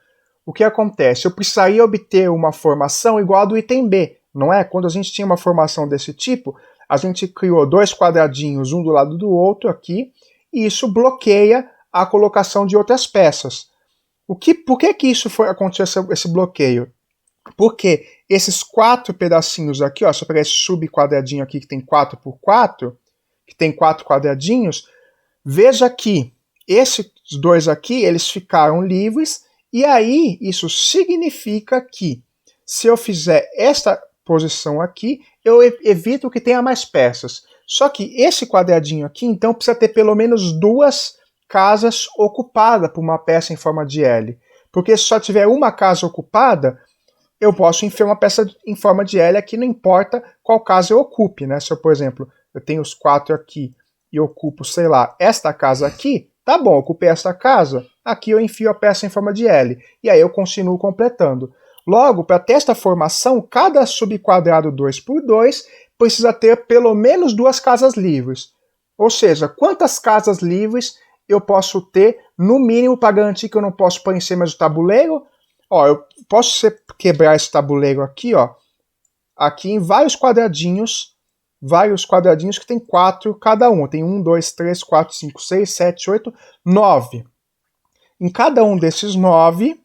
o que acontece? Eu precisaria obter uma formação igual a do item B, não é? Quando a gente tinha uma formação desse tipo, a gente criou 2 quadradinhos um do lado do outro aqui, e isso bloqueia a colocação de outras peças. Por que isso aconteceu esse bloqueio? Porque esses 4 pedacinhos aqui, ó, se eu pegar esse subquadradinho aqui que tem 4 por 4, que tem 4 quadradinhos, veja que esses 2 aqui, eles ficaram livres, e aí isso significa que se eu fizer esta posição aqui, eu evito que tenha mais peças. Só que esse quadradinho aqui, então, precisa ter pelo menos 2 casas ocupadas por uma peça em forma de L. Porque se só tiver uma casa ocupada, eu posso enfiar uma peça em forma de L aqui, não importa qual casa eu ocupe, né? Se eu, por exemplo, eu tenho os 4 aqui e ocupo, sei lá, esta casa aqui, tá bom, ocupei esta casa, aqui eu enfio a peça em forma de L, e aí eu continuo completando. Logo, para ter esta formação, cada subquadrado 2 por 2 precisa ter pelo menos 2 casas livres. Ou seja, quantas casas livres eu posso ter, no mínimo, para garantir que eu não posso pôr em cima do tabuleiro? Ó, eu posso quebrar esse tabuleiro aqui, ó, aqui em vários quadradinhos que tem 4 cada um. Tem 1, 2, 3, 4, 5, 6, 7, 8, 9. Em cada um desses 9,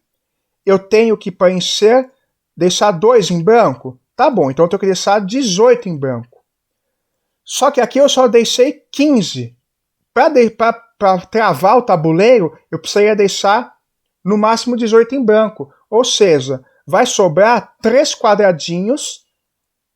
eu tenho que preencher, deixar 2 em branco. Tá bom, então eu tenho que deixar 18 em branco. Só que aqui eu só deixei 15. Para travar o tabuleiro, eu precisaria deixar no máximo 18 em branco. Ou seja, vai sobrar 3 quadradinhos,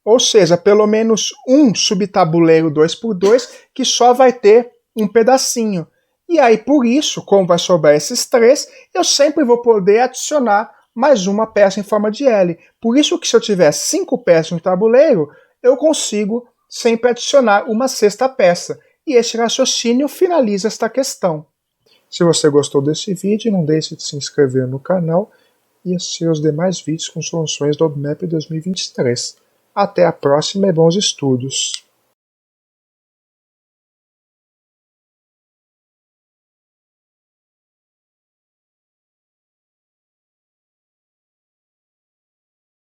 ou seja, pelo menos um subtabuleiro 2 por 2 que só vai ter um pedacinho. E aí, por isso, como vai sobrar esses 3, eu sempre vou poder adicionar mais uma peça em forma de L. Por isso que se eu tiver 5 peças no tabuleiro, eu consigo sempre adicionar uma sexta peça. E esse raciocínio finaliza esta questão. Se você gostou desse vídeo, não deixe de se inscrever no canal e assistir os demais vídeos com soluções do OBMEP 2023. Até a próxima e bons estudos!